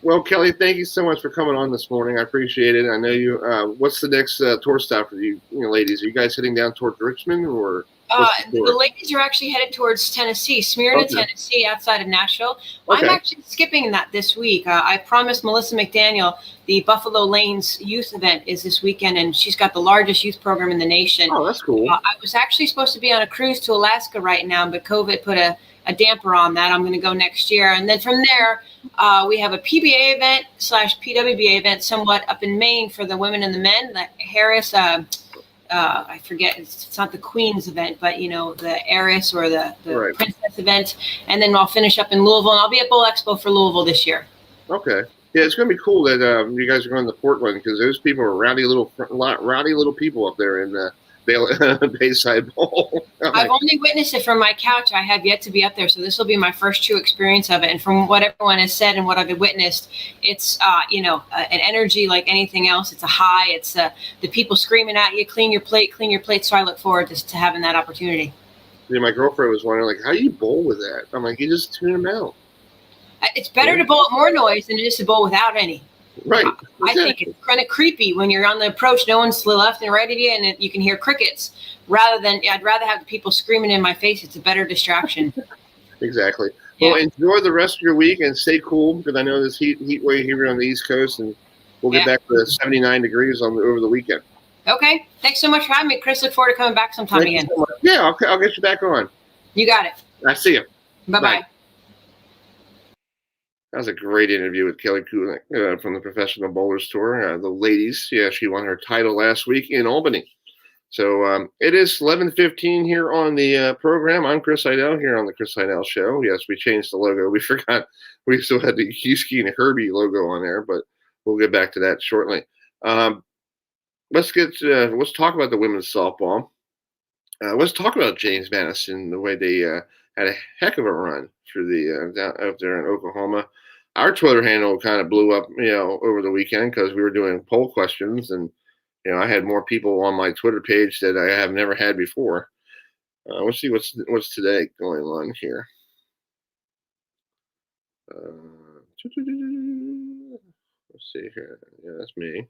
Well, Kelly, thank you so much for coming on this morning. I appreciate it. I know you. What's the next tour stop for you, ladies? Are you guys heading down towards Richmond, or? The ladies are actually headed towards Tennessee, Smyrna, Tennessee, outside of Nashville. Okay. I'm actually skipping that this week. I promised Melissa McDaniel the Buffalo Lanes youth event is this weekend, and she's got the largest youth program in the nation. Oh, that's cool. I was actually supposed to be on a cruise to Alaska right now, but COVID put a damper on that. I'm going to go next year. And then from there, we have a PBA event / PWBA event somewhat up in Maine for the women and the men. The Harris, I forget, it's not the Queen's event, but, the Heiress or the right. Princess event. And then I'll finish up in Louisville, and I'll be at Bowl Expo for Louisville this year. Okay. Yeah, it's going to be cool that you guys are going to Portland, because those people are rowdy little people up there in the Bayside Bowl. I've only witnessed it from my couch. I have yet to be up there, so this will be my first true experience of it. And from what everyone has said and what I've witnessed, it's an energy like anything else. It's a high. It's the people screaming at you, clean your plate. So I look forward to having that opportunity. Yeah, my girlfriend was wondering, like, how do you bowl with that? I'm like, you just tune them out. It's better to bowl at more noise than it is to bowl without any. Right. I think it's kind of creepy when you're on the approach, no one's to the left and right of you, and you can hear crickets. I'd rather have the people screaming in my face. It's a better distraction. Exactly. Yeah. Well, enjoy the rest of your week and stay cool, because I know this heat wave here on the East Coast, and we'll get back to 79 degrees over the weekend. Okay. Thanks so much for having me, Chris. Look forward to coming back sometime again. So yeah, I'll get you back on. You got it. I see you. Bye-bye. Bye. That was a great interview with Kelly Kulick from the Professional Bowlers Tour. The ladies, she won her title last week in Albany. So it is 11:15 here on the program. I'm Chris Heidel here on the Chris Heidel Show. Yes, we changed the logo. We forgot we still had the Husky and Herbie logo on there, but we'll get back to that shortly. Let's talk about the women's softball. Let's talk about James Madison, the way they had a heck of a run through the up there in Oklahoma. Our Twitter handle kind of blew up, over the weekend because we were doing poll questions, and I had more people on my Twitter page that I have never had before. Let's see what's today going on here. Let's see here. Yeah, that's me.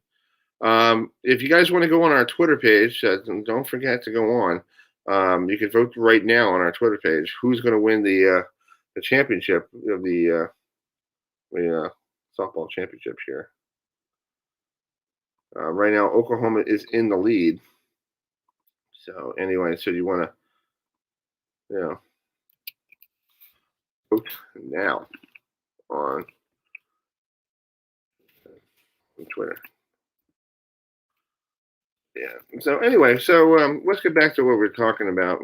If you guys want to go on our Twitter page, don't forget to go on. You can vote right now on our Twitter page. Who's going to win the championship of the softball championships here? Right now, Oklahoma is in the lead. So anyway, so you want to, vote now on Twitter. Yeah. So anyway, let's get back to what we're talking about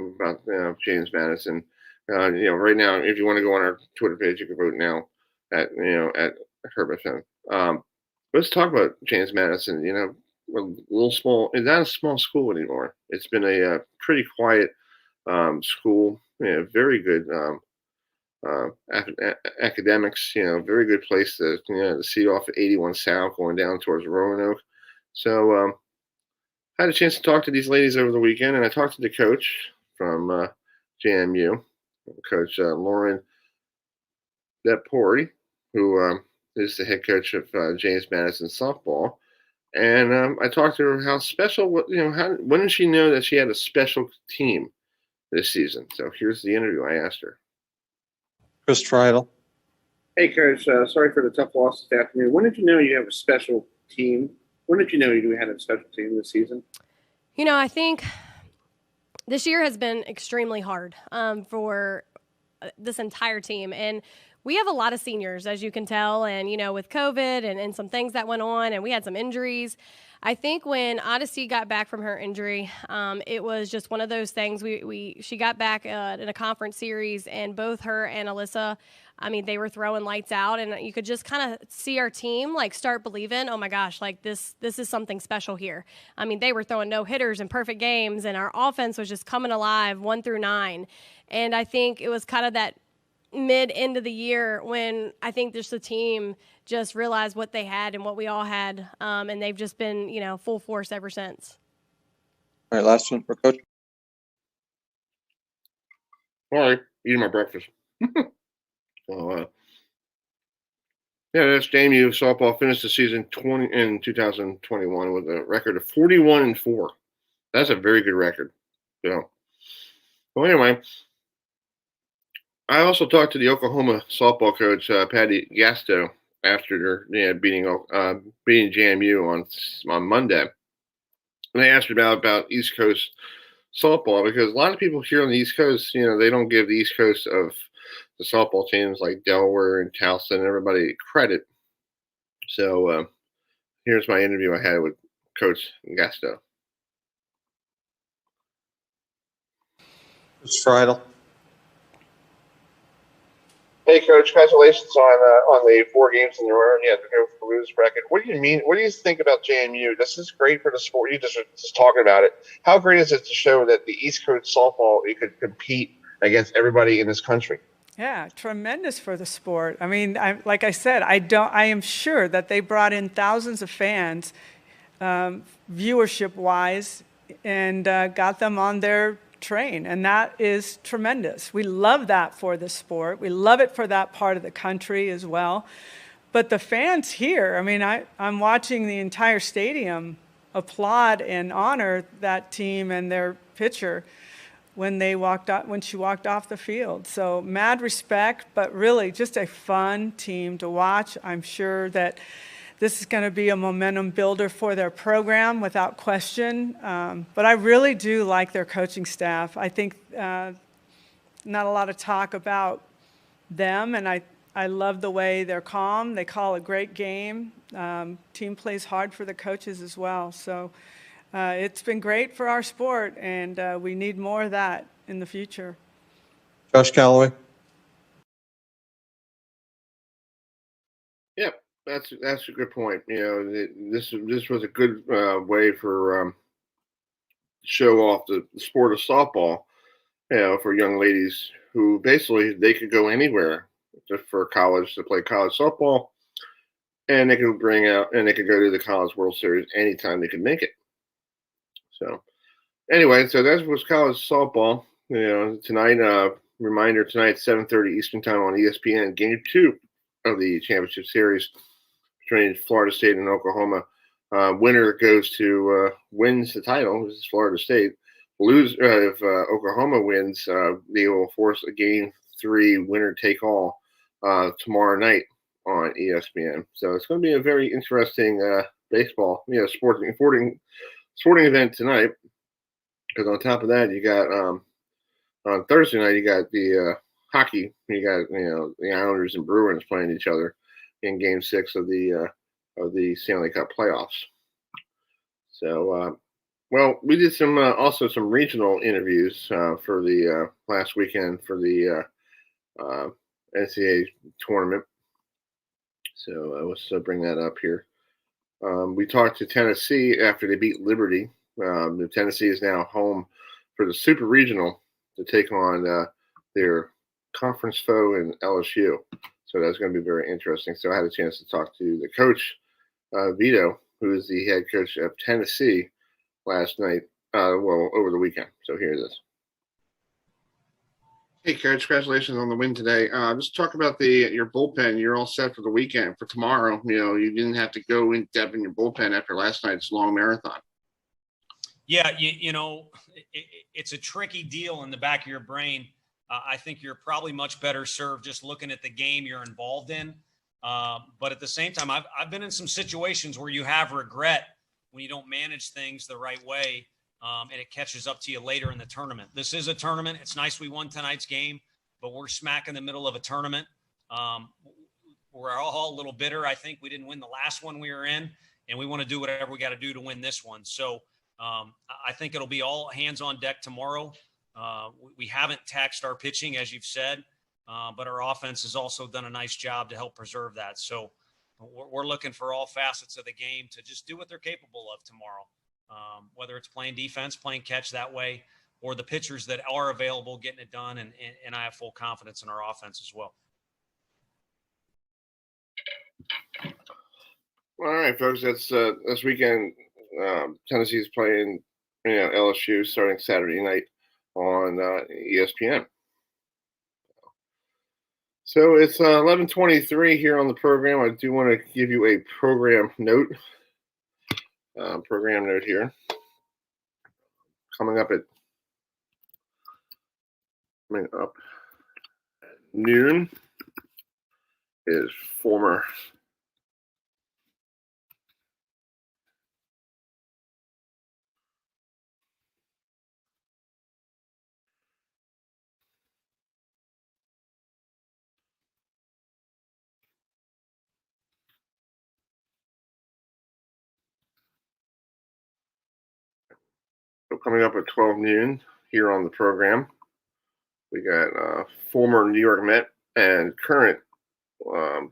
James Madison. Right now, if you want to go on our Twitter page, you can vote now at HerbaFM. Let's talk about James Madison. A little small. It's not a small school anymore. It's been a pretty quiet school. Very good academics. Very good place to see off at 81 South going down towards Roanoke. So. I had a chance to talk to these ladies over the weekend, and I talked to the coach from JMU, Coach Lauren Lepori, who is the head coach of James Madison softball. And I talked to her how special, when did she know that she had a special team this season? So here's the interview I asked her. Chris Heidel. Hey, Coach, sorry for the tough loss this afternoon. When did you know you have a special team? When did you know you had a special team this season? I think this year has been extremely hard for this entire team. And we have a lot of seniors, as you can tell, and, with COVID and some things that went on, and we had some injuries. I think when Odyssey got back from her injury, it was just one of those things. She got back in a conference series, and both her and Alyssa, they were throwing lights out, and you could just kind of see our team start believing, oh my gosh, this is something special here. They were throwing no hitters and perfect games, and our offense was just coming alive 1 through 9. And I think it was kind of that mid-end of the year when I think just the team just realized what they had and what we all had, and they've just been, full force ever since. All right, last one for Coach. All right, eating my breakfast. That's JMU softball finished the season in 2021 with a record of 41-4. That's a very good record. Well, anyway, I also talked to the Oklahoma softball coach Patty Gasto after beating JMU on Monday, and I asked her about East Coast softball because a lot of people here on the East Coast, they don't give the East Coast of the softball teams like Delaware and Towson and everybody credit. So here's my interview I had with Coach Gasto. Mr. Heidel. Hey, Coach! Congratulations on the 4 games in a row. Yeah, the go for lose bracket. What do you mean? What do you think about JMU? This is great for the sport. You just talking about it. How great is it to show that the East Coast softball could compete against everybody in this country? Yeah, tremendous for the sport. Like I said, I am sure that they brought in thousands of fans, viewership-wise, and got them on their train, and that is tremendous. We love that for the sport. We love it for that part of the country as well. But the fans here, I'm watching the entire stadium applaud and honor that team and their pitcher when she walked off the field. So mad respect, but really just a fun team to watch. I'm sure that this is going to be a momentum builder for their program without question. But I really do like their coaching staff. I think not a lot of talk about them, and I love the way they're calm. They call a great game. Team plays hard for the coaches as well. So it's been great for our sport, and we need more of that in the future. Josh Calloway. Yep, that's a good point. This was a good way for show off the sport of softball. For young ladies who basically they could go anywhere just for college to play college softball, and they could go to the College World Series anytime they could make it. So anyway, so that was college softball. Tonight, reminder tonight, 7:30 Eastern Time on ESPN, Game 2 of the championship series between Florida State and Oklahoma. Winner wins the title. This is Florida State. If Oklahoma wins, they will force a Game 3 winner take all tomorrow night on ESPN. So it's going to be a very interesting baseball, sporting event tonight. Because on top of that, you got on Thursday night you got the hockey. You got the Islanders and Bruins playing each other in Game 6 of the Stanley Cup playoffs. So. Well, we did also some regional interviews for the last weekend for the NCAA tournament. So let's bring that up here. We talked to Tennessee after they beat Liberty. Tennessee is now home for the Super Regional to take on their conference foe in LSU. So that's going to be very interesting. So I had a chance to talk to the coach, Vito, who is the head coach of Tennessee, last night, over the weekend. So here it is. Hey, Coach, congratulations on the win today. Just talk about your bullpen. You're all set for the weekend. For tomorrow, you didn't have to go in depth in your bullpen after last night's long marathon. Yeah, it's a tricky deal in the back of your brain. I think you're probably much better served just looking at the game you're involved in. But at the same time, I've been in some situations where you have regret when you don't manage things the right way, and it catches up to you later in the tournament. This is a tournament. It's nice we won tonight's game, but we're smack in the middle of a tournament. We're all a little bitter. I think we didn't win the last one we were in, and we want to do whatever we got to do to win this one. So I think it'll be all hands on deck tomorrow. We haven't taxed our pitching, as you've said, but our offense has also done a nice job to help preserve that. So we're looking for all facets of the game to just do what they're capable of tomorrow, whether it's playing defense, playing catch that way, or the pitchers that are available getting it done. And I have full confidence in our offense as well. All right, folks, that's this weekend. Tennessee's playing LSU starting Saturday night on ESPN. So it's 11:23 here on the program. I do want to give you a program note. Here. Coming up at noon is former coming up at 12 noon here on the program. We got former New York Met and current Long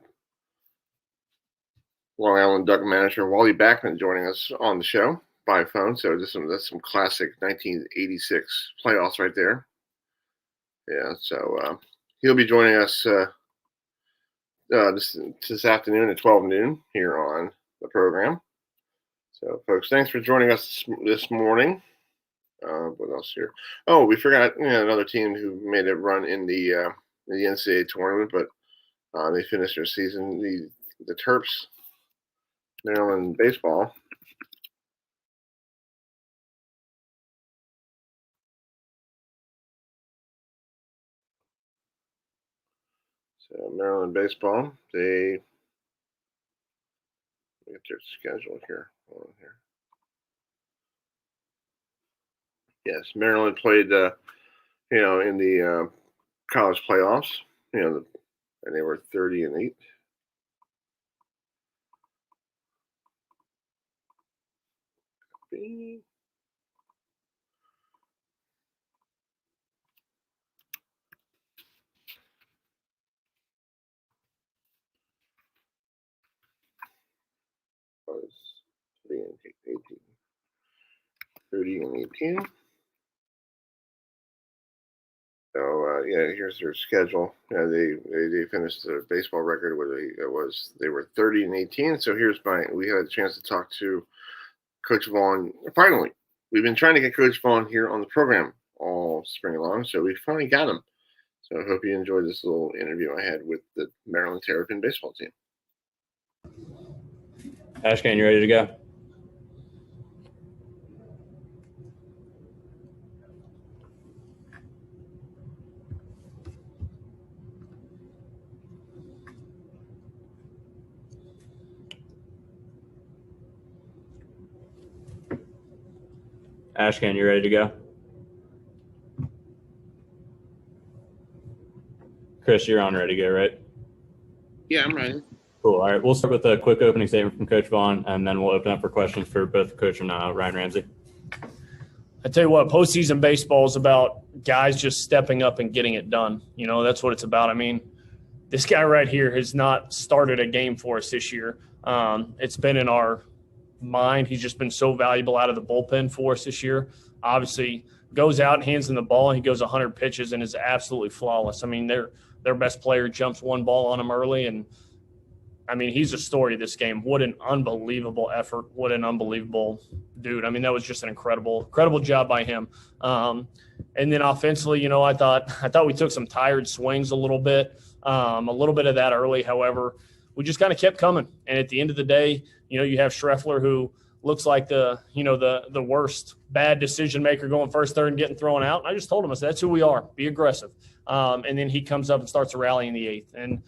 Island Duck manager Wally Backman joining us on the show by phone. So that's some classic 1986 playoffs right there. Yeah, so he'll be joining us this afternoon at 12 noon here on the program. So, folks, thanks for joining us this morning. What else here? Oh, we forgot another team who made a run in the NCAA tournament, but they finished their season. The Terps, Maryland baseball. So Maryland baseball, they get their schedule here. Hold on here. Yes, Maryland played, in the college playoffs, and they were 30-8. Was 30-18. So here's their schedule. They finished their baseball record they were 30-18. So we had a chance to talk to Coach Vaughn. Finally, we've been trying to get Coach Vaughn here on the program all spring long, so we finally got him. So I hope you enjoyed this little interview I had with the Maryland Terrapin baseball team. Ashcan, you ready to go? Ashcan, you ready to go? Chris, you're on ready to go, right? Yeah, I'm ready. Cool. All right, we'll start with a quick opening statement from Coach Vaughn, and then we'll open up for questions for both Coach and Ryan Ramsey. I tell you what, postseason baseball is about guys just stepping up and getting it done. That's what it's about. I mean, this guy right here has not started a game for us this year. It's been in our mind. He's just been so valuable out of the bullpen for us this year. Obviously, goes out and hands in the ball. He goes 100 pitches and is absolutely flawless. I mean, their best player jumps one ball on him early, and I mean, he's a story of this game. What an unbelievable effort. What an unbelievable dude. I mean, that was just an incredible job by him. And then offensively, I thought we took some tired swings a little bit of that early. However, we just kind of kept coming. And at the end of the day, you have Schreffler, who looks like the worst bad decision maker going first, third, and getting thrown out. And I just told him, I said, that's who we are. Be aggressive. And then he comes up and starts a rally in the eighth. And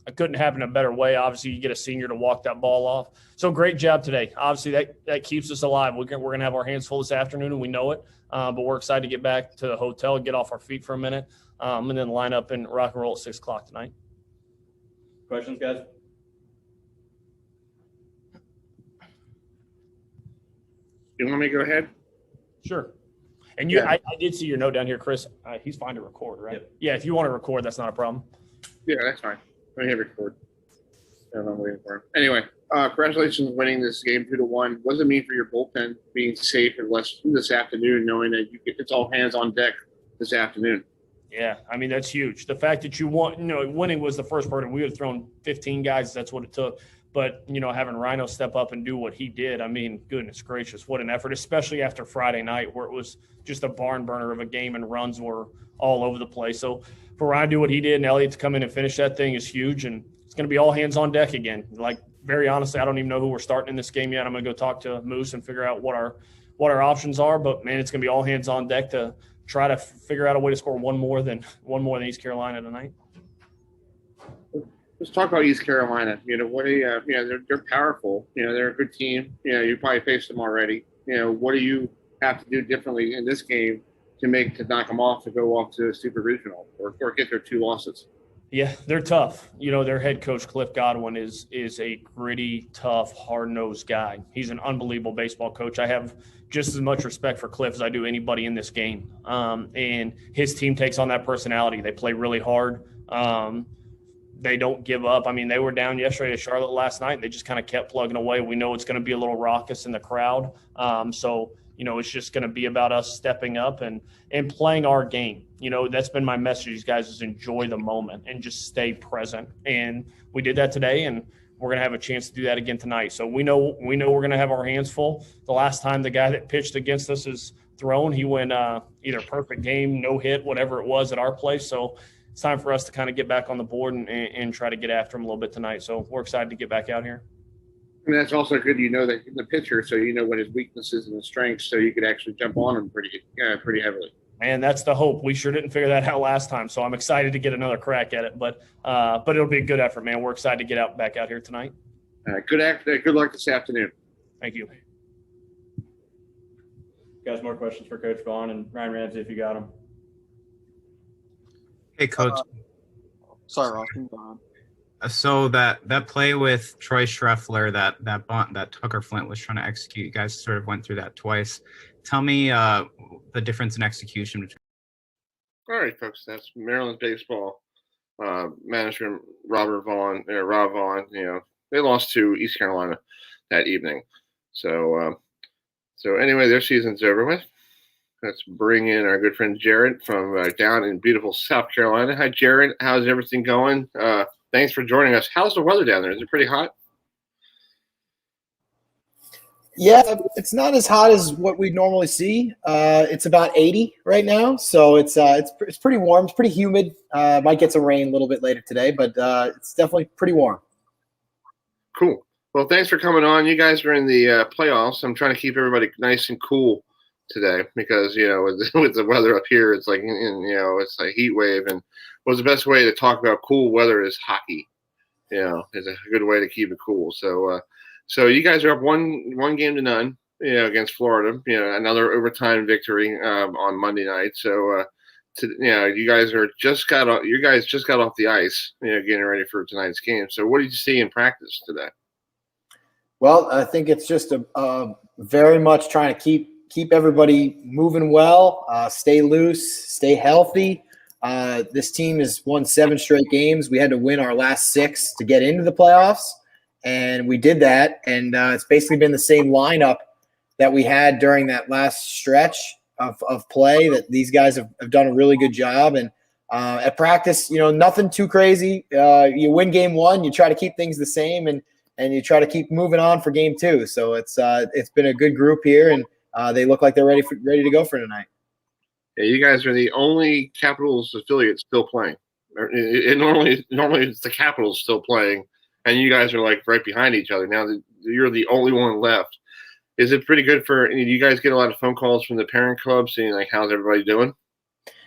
it couldn't happen in a better way. Obviously, you get a senior to walk that ball off. So great job today. Obviously, that keeps us alive. We're going to have our hands full this afternoon, and we know it. But we're excited to get back to the hotel, get off our feet for a minute, and then line up and rock and roll at 6 o'clock tonight. Questions, guys? You want me to go ahead? Sure. And Yeah. I did see your note down here, Chris. He's fine to record, right? Yep. Yeah, if you want to record, that's not a problem. Yeah, that's fine. Let me hit record. I'm waiting for him. Anyway, congratulations on winning this game 2-1. What does it mean for your bullpen being safe and less this afternoon, knowing that it's all hands on deck this afternoon? Yeah, I mean, that's huge. The fact that you won, winning was the first part, and we would have thrown 15 guys. That's what it took. But, having Rhino step up and do what he did, I mean, goodness gracious, what an effort, especially after Friday night where it was just a barn burner of a game and runs were all over the place. So for Ryan to do what he did and Elliott to come in and finish that thing is huge, and it's going to be all hands on deck again. Like, very honestly, I don't even know who we're starting in this game yet. I'm going to go talk to Moose and figure out what our options are. But, man, it's going to be all hands on deck to try to figure out a way to score one more than East Carolina tonight. Let's talk about East Carolina. What do you, they're powerful. They're a good team. You probably faced them already. What do you have to do differently in this game to knock them off to go off to a super regional or get their 2 losses? Yeah, they're tough. Their head coach, Cliff Godwin, is a gritty, tough, hard-nosed guy. He's an unbelievable baseball coach. I have just as much respect for Cliff as I do anybody in this game. And his team takes on that personality. They play really hard. They don't give up. I mean, they were down yesterday to Charlotte last night. They just kind of kept plugging away. We know it's going to be a little raucous in the crowd. So it's just going to be about us stepping up and playing our game. That's been my message to these guys, is enjoy the moment and just stay present. And we did that today, and we're going to have a chance to do that again tonight. So we know we're going to have our hands full. The last time the guy that pitched against us is thrown, he went either perfect game, no hit, whatever it was at our place. So it's time for us to kind of get back on the board and try to get after him a little bit tonight. So we're excited to get back out here. And that's also good. That the pitcher, so what his weaknesses and his strengths, so you could actually jump on him pretty heavily. And that's the hope. We sure didn't figure that out last time, so I'm excited to get another crack at it. But it'll be a good effort, man. We're excited to get back out here tonight. Good luck this afternoon. Thank you. Guys, more questions for Coach Vaughn and Ryan Ramsey if you got them. Hey, Coach. Sorry, Ross. Keep going. So that play with Troy Schreffler, that bunt that Tucker Flint was trying to execute, you guys sort of went through that twice. Tell me the difference in execution between. All right, folks. That's Maryland baseball management. Rob Vaughn. They lost to East Carolina that evening. So anyway, their season's over with. Let's bring in our good friend Jared from down in beautiful South Carolina. Hi, Jared. How's everything going? Thanks for joining us. How's the weather down there? Is it pretty hot? Yeah, it's not as hot as what we normally see. It's about 80 right now, so it's pretty warm. It's pretty humid. Might get some rain a little bit later today, but it's definitely pretty warm. Cool. Well, thanks for coming on. You guys are in the playoffs. I'm trying to keep everybody nice and cool today because with the weather up here, it's like it's a heat wave. And the best way to talk about cool weather is hockey. Is a good way to keep it cool. So you guys are up one game to none, against Florida. Another overtime victory on Monday night. So you guys just got off the ice, getting ready for tonight's game. So what did you see in practice today? Well, I think it's just a very much trying to keep everybody moving well, stay loose, stay healthy. This team has won 7 straight games. We had to win our last 6 to get into the playoffs, and we did that. And it's basically been the same lineup that we had during that last stretch of play that these guys have done a really good job. And at practice, nothing too crazy. You win game 1, you try to keep things the same, and you try to keep moving on for game 2. So it's been a good group here, and they look like they're ready to go for tonight. Yeah, you guys are the only Capitals affiliate still playing. Normally it's the Capitals still playing, and you guys are like right behind each other. Now you're the only one left. Is it pretty good for you guys? Get a lot of phone calls from the parent club saying like, "How's everybody doing?"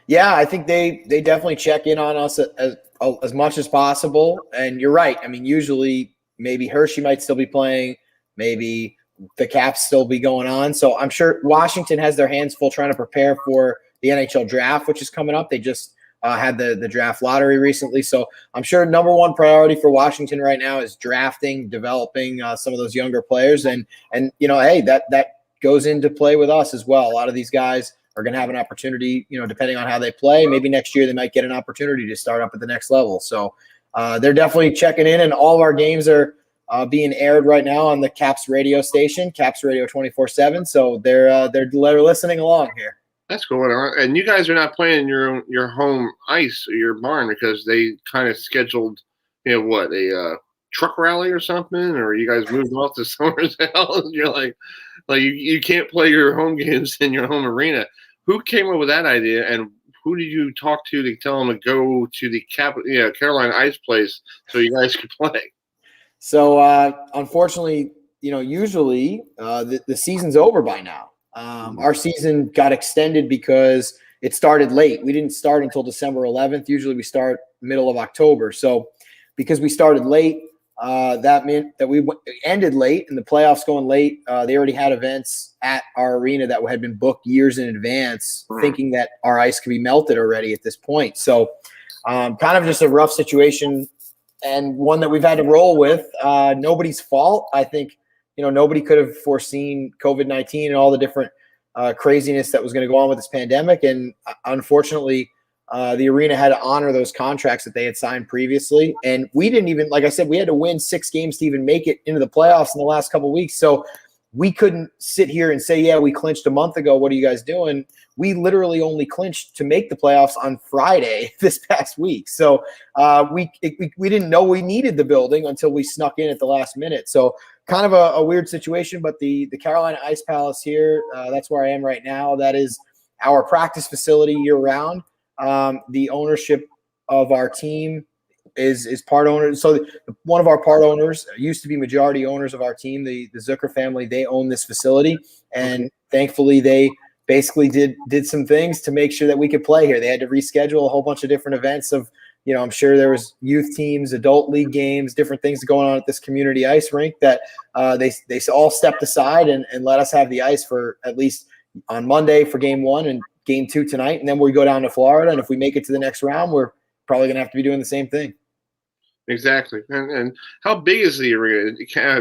Yeah, I think they definitely check in on us as much as possible. And you're right. I mean, usually maybe Hershey might still be playing, maybe the Caps still be going on. So I'm sure Washington has their hands full trying to prepare for the NHL draft, which is coming up. They just had the draft lottery recently. So I'm sure number one priority for Washington right now is drafting, developing some of those younger players. And hey, that goes into play with us as well. A lot of these guys are going to have an opportunity, depending on how they play. Maybe next year they might get an opportunity to start up at the next level. So they're definitely checking in, and all of our games are being aired right now on the Caps radio station, Caps Radio 24/7. So they're listening along here. That's cool. And you guys are not playing your home ice or your barn because they kind of scheduled, a truck rally or something, or you guys moved off to Somerset. You're like you can't play your home games in your home arena. Who came up with that idea, and who did you talk to tell them to go to the Carolina Ice place so you guys could play? So unfortunately, usually the season's over by now. Our season got extended because it started late. We didn't start until December 11th. Usually we start middle of October. So because we started late, that meant that we ended late, and the playoffs going late. They already had events at our arena that had been booked years in advance, thinking that our ice could be melted already at this point. So kind of just a rough situation, and one that we've had to roll with. Nobody's fault. I think, nobody could have foreseen COVID-19 and all the different craziness that was going to go on with this pandemic. And unfortunately, the arena had to honor those contracts that they had signed previously. And we didn't even, like I said, we had to win 6 games to even make it into the playoffs in the last couple of weeks. So we couldn't sit here and say, yeah, we clinched a month ago. What are you guys doing? We literally only clinched to make the playoffs on Friday this past week. So we didn't know we needed the building until we snuck in at the last minute. So kind of a weird situation, but the Carolina Ice Palace here, that's where I am right now. That is our practice facility year round. The ownership of our team is part owner. So one of our part owners used to be majority owners of our team, the Zucker family. They own this facility, and thankfully they basically did some things to make sure that we could play here. They had to reschedule a whole bunch of different events of, I'm sure there was youth teams, adult league games, different things going on at this community ice rink that they all stepped aside and let us have the ice for at least on Monday for game 1 and game 2 tonight. And then we go down to Florida. And if we make it to the next round, we're probably going to have to be doing the same thing. Exactly. And how big is the arena?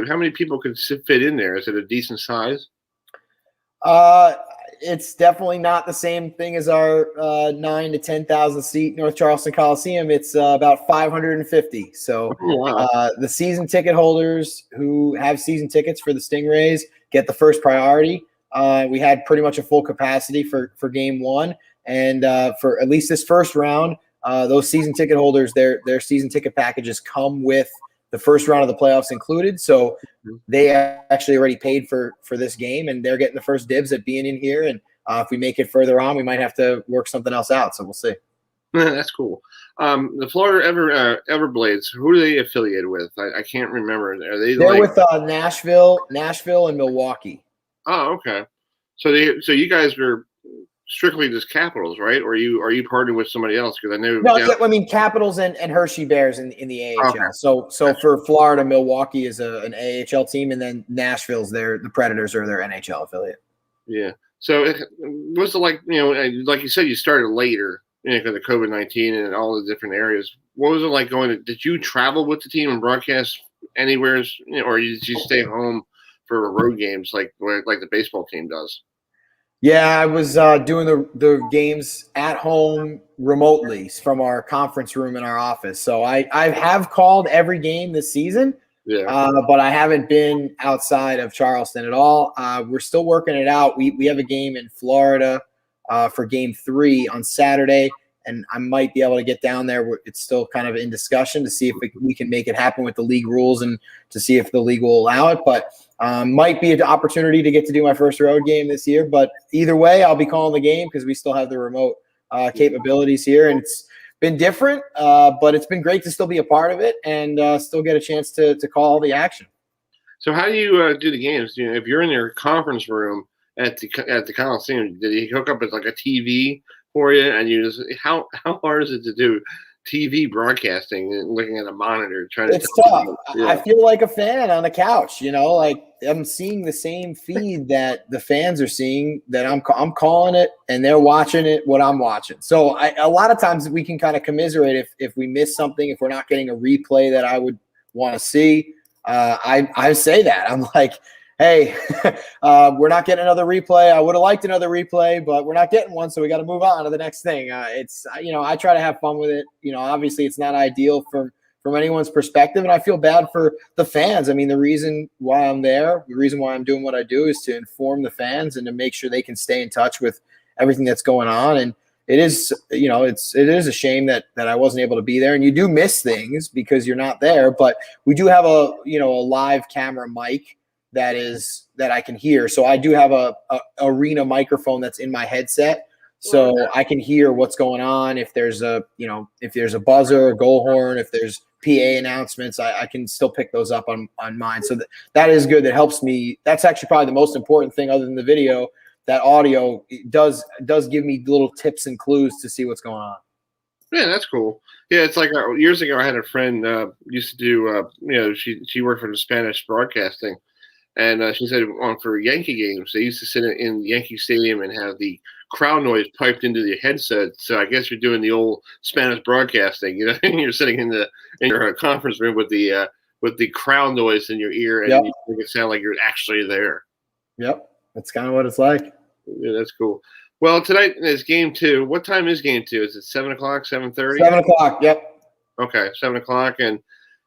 How many people could fit in there? Is it a decent size? It's definitely not the same thing as our 9 to 10,000 seat North Charleston Coliseum. It's about 550. So the season ticket holders who have season tickets for the Stingrays get the first priority. We had pretty much a full capacity for game one. And for at least this first round, those season ticket holders, their season ticket packages come with the first round of the playoffs included. So they actually already paid for this game, and they're getting the first dibs at being in here. And if we make it further on, we might have to work something else out. So we'll see. That's cool. The Florida Everblades, who are they affiliated with? I can't remember. They're with Nashville, and Milwaukee. Oh, okay. So you guys are strictly just Capitals, right? Or are you partnering with somebody else? Because I know. No, I mean Capitals and Hershey Bears in the AHL. Okay. So for Florida, Milwaukee is an AHL team, and then Nashville's the Predators are their NHL affiliate. Yeah. So what's it like? Like you said, you started later, because of COVID-19 and all the different areas. What was it like going? Did you travel with the team and broadcast anywhere, or did you stay home for road games like the baseball team does? Yeah, I was doing the games at home remotely from our conference room in our office. So I have called every game this season, but I haven't been outside of Charleston at all. We're still working it out. We have a game in Florida for game 3 on Saturday, and I might be able to get down there. It's still kind of in discussion to see if we can make it happen with the league rules and to see if the league will allow it. But might be an opportunity to get to do my first road game this year. But either way, I'll be calling the game because we still have the remote capabilities here. And it's been different, but it's been great to still be a part of it and still get a chance to call the action. So how do you do the games? If you're in your conference room at the Coliseum, did he hook up with like a TV for you? And you just how hard is it to do TV broadcasting and looking at a monitor trying to? It's tough. I feel like a fan on a couch. Like I'm seeing the same feed that the fans are seeing. That I'm calling it, and they're watching it. What I'm watching. So a lot of times we can kind of commiserate if we miss something, if we're not getting a replay that I would want to see. I say that I'm like, hey, we're not getting another replay. I would have liked another replay, but we're not getting one, so we got to move on to the next thing. I try to have fun with it. Obviously it's not ideal from anyone's perspective, and I feel bad for the fans. I mean, the reason why I'm there, the reason why I'm doing what I do is to inform the fans and to make sure they can stay in touch with everything that's going on. And it is, it is a shame that I wasn't able to be there, and you do miss things because you're not there, but we do have a live camera mic that I can hear. So I do have a arena microphone that's in my headset. So I can hear what's going on. If there's a buzzer, a goal horn, if there's PA announcements, I can still pick those up on mine. So that is good. That helps me. That's actually probably the most important thing other than the video. That audio does give me little tips and clues to see what's going on. Yeah, that's cool. Yeah, it's like years ago I had a friend used to do, she worked for the Spanish broadcasting. And she said for Yankee games, they used to sit in Yankee Stadium and have the crowd noise piped into the headset. So I guess you're doing the old Spanish broadcasting. You're sitting in your conference room with the crowd noise in your ear, and you make it sound like you're actually there. Yep, that's kind of what it's like. Yeah, that's cool. Well, tonight is game 2. What time is game 2? Is it 7 o'clock, 7:30? 7 o'clock. Yep. Okay, 7 o'clock, and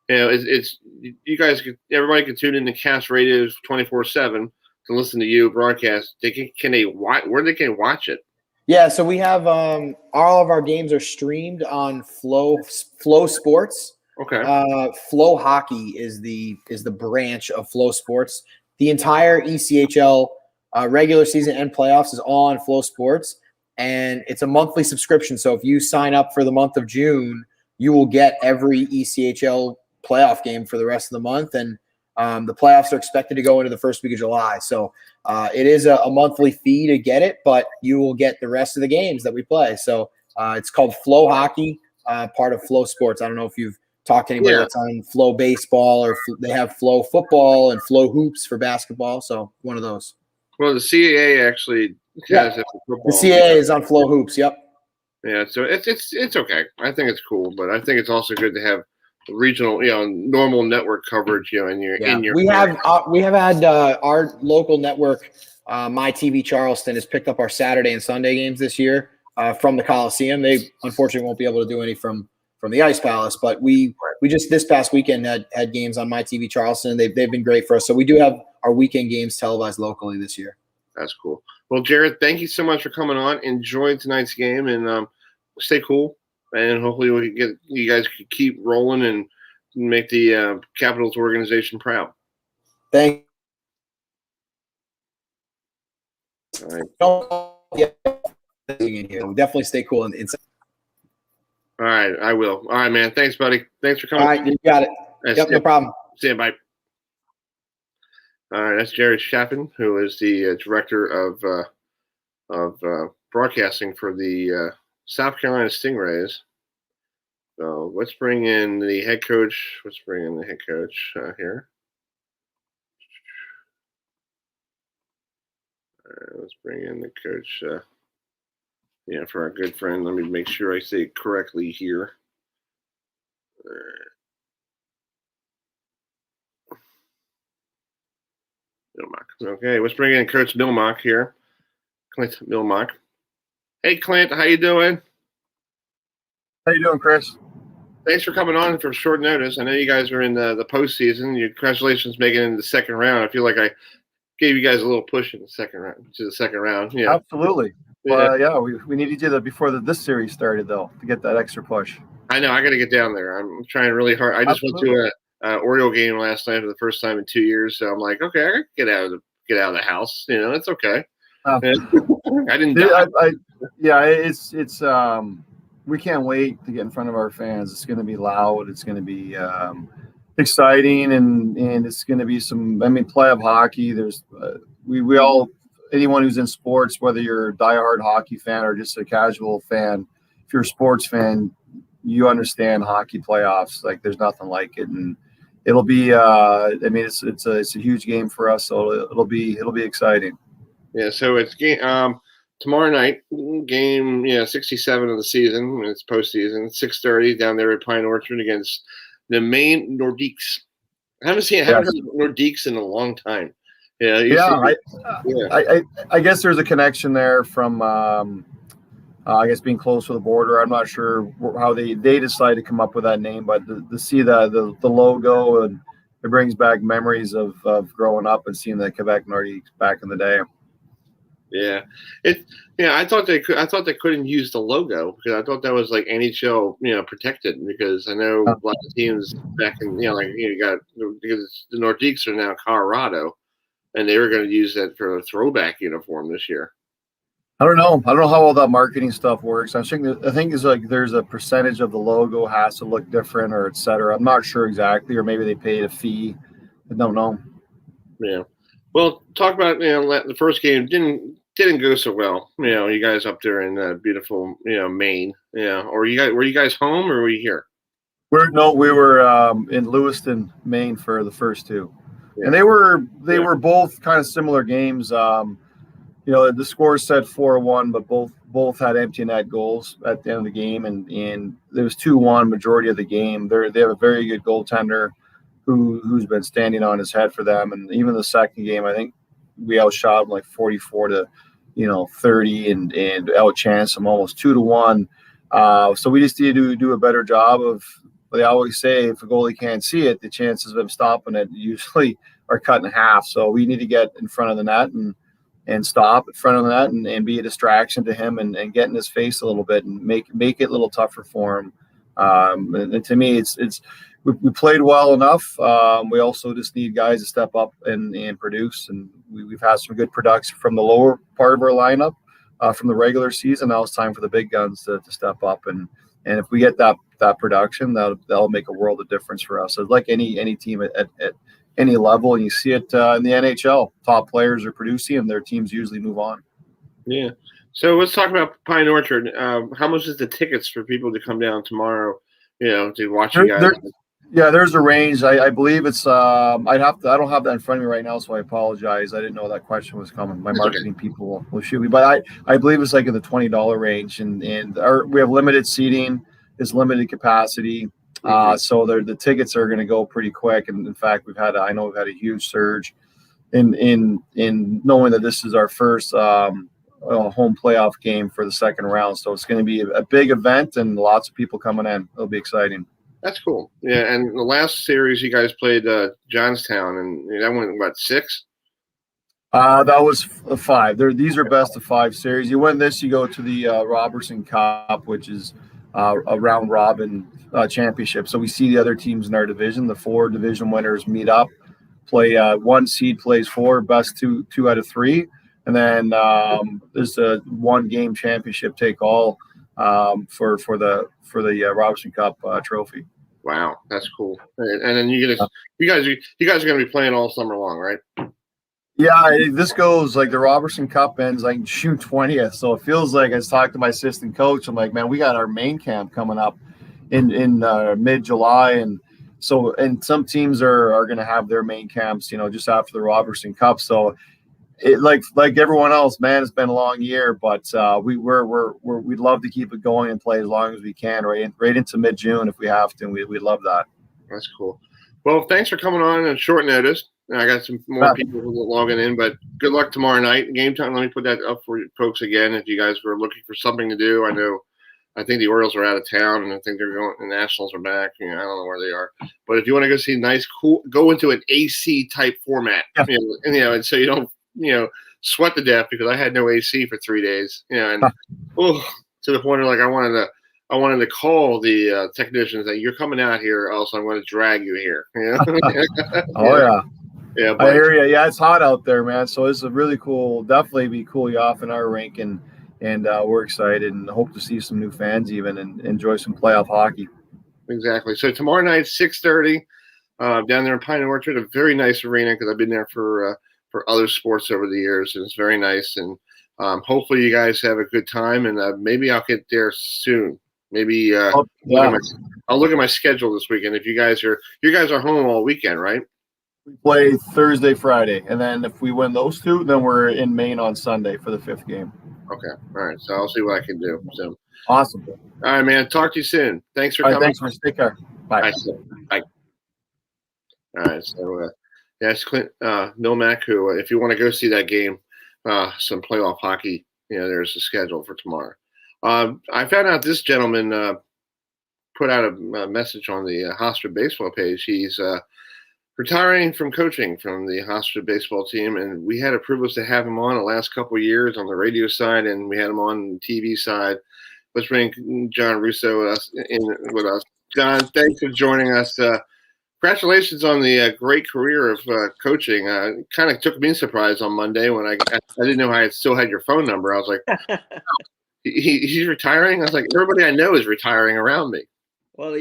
it's you guys. Everybody can tune in to Cast Radios 24/7 to listen to you broadcast. Can they watch? Where they can watch it? Yeah, so we have all of our games are streamed on Flow Sports. Okay. Flow Hockey is the branch of Flow Sports. The entire ECHL regular season and playoffs is all on Flow Sports, and it's a monthly subscription. So if you sign up for the month of June, you will get every ECHL playoff game for the rest of the month, and the playoffs are expected to go into the first week of July. So it is a monthly fee to get it, but you will get the rest of the games that we play. So it's called Flow Hockey, part of Flow Sports. I don't know if you've talked to anybody that's on Flow Baseball, or they have Flow Football and Flow Hoops for basketball. So one of those. Well, the CAA actually has it for football. The CAA is on Flow Hoops. Yep. Yeah, so it's okay. I think it's cool, but I think it's also good to have regional, normal network coverage, in your. We have had our local network, My TV Charleston, has picked up our Saturday and Sunday games this year from the Coliseum. They unfortunately won't be able to do any from the Ice Palace, but we just this past weekend had games on My TV Charleston. They've been great for us. So we do have our weekend games televised locally this year. That's cool. Well, Jared, thank you so much for coming on. Enjoy tonight's game and stay cool. And hopefully you guys can keep rolling and make the Capitals organization proud. Thank you. All right. We definitely stay cool inside. All right, I will. All right, man. Thanks, buddy. Thanks for coming. All right, you got it. Yep, no problem. See you. Bye. All right, that's Jared Shafran, who is the director of broadcasting for the South Carolina Stingrays. So let's bring in the head coach. Here. All right, let's bring in the coach. For our good friend. Let me make sure I say it correctly here. Milmock. Okay, let's bring in Coach Milmock here. Clint Milmock. Hey, Clint, how you doing? How you doing, Chris? Thanks for coming on for short notice. I know you guys are in the postseason. Congratulations making it into the second round. I feel like I gave you guys a little push in the second round. Yeah, absolutely. Yeah, we needed you before this series started, though, to get that extra push. I know. I got to get down there. I'm trying really hard. I just went to a Oriole game last night for the first time in 2 years, so I'm like, okay, I got to get out of the house. It's okay. I didn't. It's we can't wait to get in front of our fans. It's going to be loud. It's going to be exciting, and it's going to be some. Playoff hockey. There's we all. Anyone who's in sports, whether you're a diehard hockey fan or just a casual fan, if you're a sports fan, you understand hockey playoffs. Like there's nothing like it, and it'll be. It's a huge game for us, so it'll be exciting. Yeah. So it's game tomorrow night, game 67 of the season. It's postseason. 6:30 down there at Pine Orchard against the Maine Nordiques. I haven't heard of Nordiques in a long time. I guess there's a connection there from I guess being close to the border. I'm not sure how they decided to come up with that name, but to see the logo, and it brings back memories of growing up and seeing the Quebec Nordiques back in the day. Yeah, I thought they couldn't use the logo because I thought that was like NHL, protected, because I know a lot of teams back in, because the Nordiques are now Colorado. And they were going to use that for a throwback uniform this year. I don't know how all that marketing stuff works. I think it's like there's a percentage of the logo has to look different or et cetera. I'm not sure exactly, or maybe they paid a fee. I don't know. Yeah. Well, talk about the first game didn't go so well. You guys up there in beautiful Maine. Yeah. Or were you guys home or were you here? We were in Lewiston, Maine for the first two. Yeah. And they were both kind of similar games. The score said 4-1, but both had empty net goals at the end of the game, and there was 2-1 majority of the game. They have a very good goaltender who's been standing on his head for them, and even the second game, I think we outshot them like 44-30, and outchanced them almost 2-1. So we just need to do a better job of. They always say if a goalie can't see it, the chances of him stopping it usually are cut in half. So we need to get in front of the net and stop in front of the net and be a distraction to him and get in his face a little bit and make it a little tougher for him. And to me, we played well enough. We also just need guys to step up and produce. And we've had some good production from the lower part of our lineup from the regular season. Now it's time for the big guns to step up. And if we get that production, that'll make a world of difference for us. So like any team at any level, and you see it in the NHL. Top players are producing, and their teams usually move on. Yeah. So let's talk about Pine Orchard. How much is the tickets for people to come down tomorrow? To watch you guys. Yeah, there's a range. I believe it's I don't have that in front of me right now, so I apologize. I didn't know that question was coming. My marketing people will shoot me, but I believe it's like in the $20 range, and we have limited seating, it's limited capacity, so the tickets are going to go pretty quick. And in fact, I know we've had a huge surge in knowing that this is our first home playoff game for the second round, so it's going to be a big event and lots of people coming in. It'll be exciting. That's cool. Yeah, and the last series you guys played Johnstown, and that went, what, 6? That was 5. These are best of 5 series. You win this, you go to the Robertson Cup, which is a round robin championship. So we see the other teams in our division. The 4 division winners meet up, play 1 seed plays 4, best 2 out of 3, and then there's a 1 game championship take all for the Robertson Cup trophy. Wow, that's cool. And then you guys are going to be playing all summer long, right? Yeah, this goes like the Robertson Cup ends like June 20th, so it feels like I was talking to my assistant coach. I'm like, man, we got our main camp coming up in mid-July, and some teams are going to have their main camps, just after the Robertson Cup. So it like everyone else, man, it's been a long year, but we'd love to keep it going and play as long as we can, right into mid-June if we have to. And we'd love that. That's cool. Well, thanks for coming on at short notice. I got some more people logging in, but good luck tomorrow night. Game time. Let me put that up for you folks again. If you guys were looking for something to do, I think the Orioles are out of town, and I think they're going. The Nationals are back. I don't know where they are, but if you want to go see nice, cool, go into an AC type format, and so you don't. Sweat to death because I had no AC for 3 days, and to the point of like I wanted to call the technicians that you're coming out here, else I'm going to drag you here. Oh yeah. I hear you. Yeah, it's hot out there, man. So it's a really cool. Definitely be cool you off in our rink, and we're excited and hope to see some new fans even and enjoy some playoff hockey. Exactly. So tomorrow night, 6:30, down there in Pine Orchard, a very nice arena because I've been there for other sports over the years, and it's very nice. And hopefully you guys have a good time, and maybe I'll get there soon. Maybe I'll look at my schedule this weekend. If you guys are home all weekend, right? We play Thursday, Friday, and then if we win those 2, then we're in Maine on Sunday for the 5th game. Okay, all right. So I'll see what I can do. So awesome. All right, man. Talk to you soon. Thanks for coming. Thanks for take care. Bye. Bye. All right. So. That's Clint Milmack, who, if you want to go see that game, some playoff hockey, there's a schedule for tomorrow. I found out this gentleman put out a message on the Hofstra baseball page. He's retiring from coaching from the Hofstra baseball team, and we had a privilege to have him on the last couple of years on the radio side, and we had him on the TV side. Let's bring John Russo with us. John, thanks for joining us. Congratulations on the great career of coaching. Kind of took me surprise on Monday when I didn't know I still had your phone number. I was like, he's retiring? I was like, everybody I know is retiring around me. Well,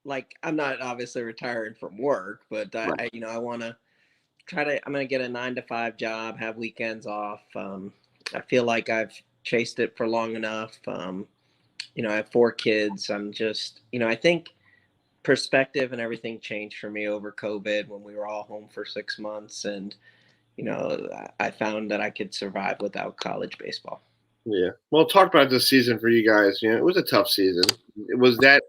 like I'm not obviously retiring from work, but I want to I'm going to get a 9-to-5 job, have weekends off. I feel like I've chased it for long enough. I have 4 kids. I'm just, I think perspective and everything changed for me over COVID when we were all home for 6 months. And, I found that I could survive without college baseball. Yeah. Well, talk about this season for you guys. It was a tough season. It was that,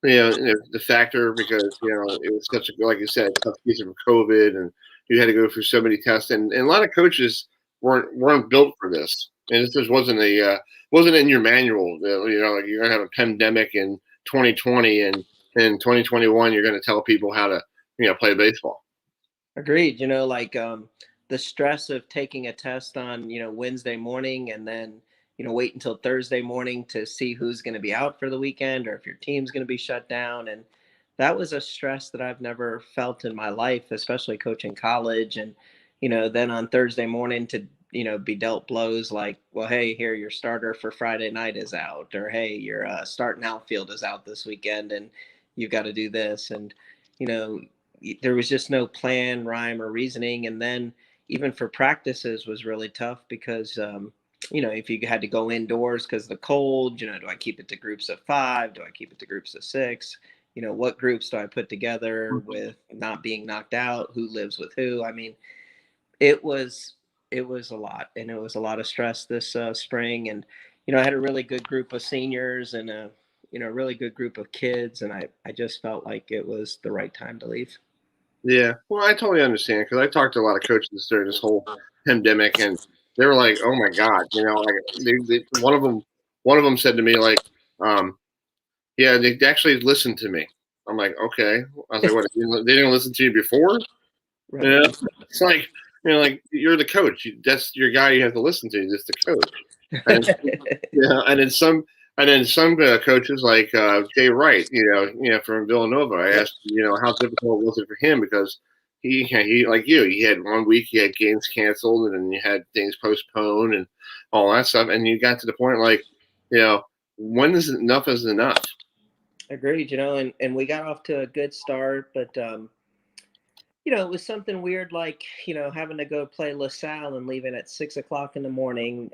the factor because, it was such a, like you said, tough season of COVID, and you had to go through so many tests, and a lot of coaches weren't built for this. And this just wasn't in your manual. Like you're going to have a pandemic in 2020, and in 2021, you're going to tell people how to, play baseball. Agreed. The stress of taking a test on, Wednesday morning and then, wait until Thursday morning to see who's going to be out for the weekend or if your team's going to be shut down. And that was a stress that I've never felt in my life, especially coaching college. And, then on Thursday morning to, be dealt blows like, well, hey, here, your starter for Friday night is out, or hey, your starting outfield is out this weekend and you've got to do this. And, there was just no plan, rhyme, or reasoning. And then even for practices was really tough because, if you had to go indoors because of the cold, do I keep it to groups of 5? Do I keep it to groups of 6? what groups do I put together with not being knocked out, who lives with who. I mean, it was a lot, and it was a lot of stress this spring. And I had a really good group of seniors and a really good group of kids, and I just felt like it was the right time to leave. Yeah, well, I totally understand because I talked to a lot of coaches during this whole pandemic, and they were like, "Oh my God," like one of them said to me like, "Yeah, they actually listened to me." I'm like, "Okay." I was like, "What? They didn't listen to you before?" Right. It's like like you're the coach. That's your guy. You have to listen to. Just the coach. And, and then some coaches like Jay Wright, from Villanova. I asked, how difficult was it for him because he like you, he had 1 week, he had games canceled, and then you had things postponed and all that stuff, and you got to the point like, when is enough is enough? Agreed. And we got off to a good start, but it was something weird, like, having to go play LaSalle and leaving at 6 o'clock in the morning,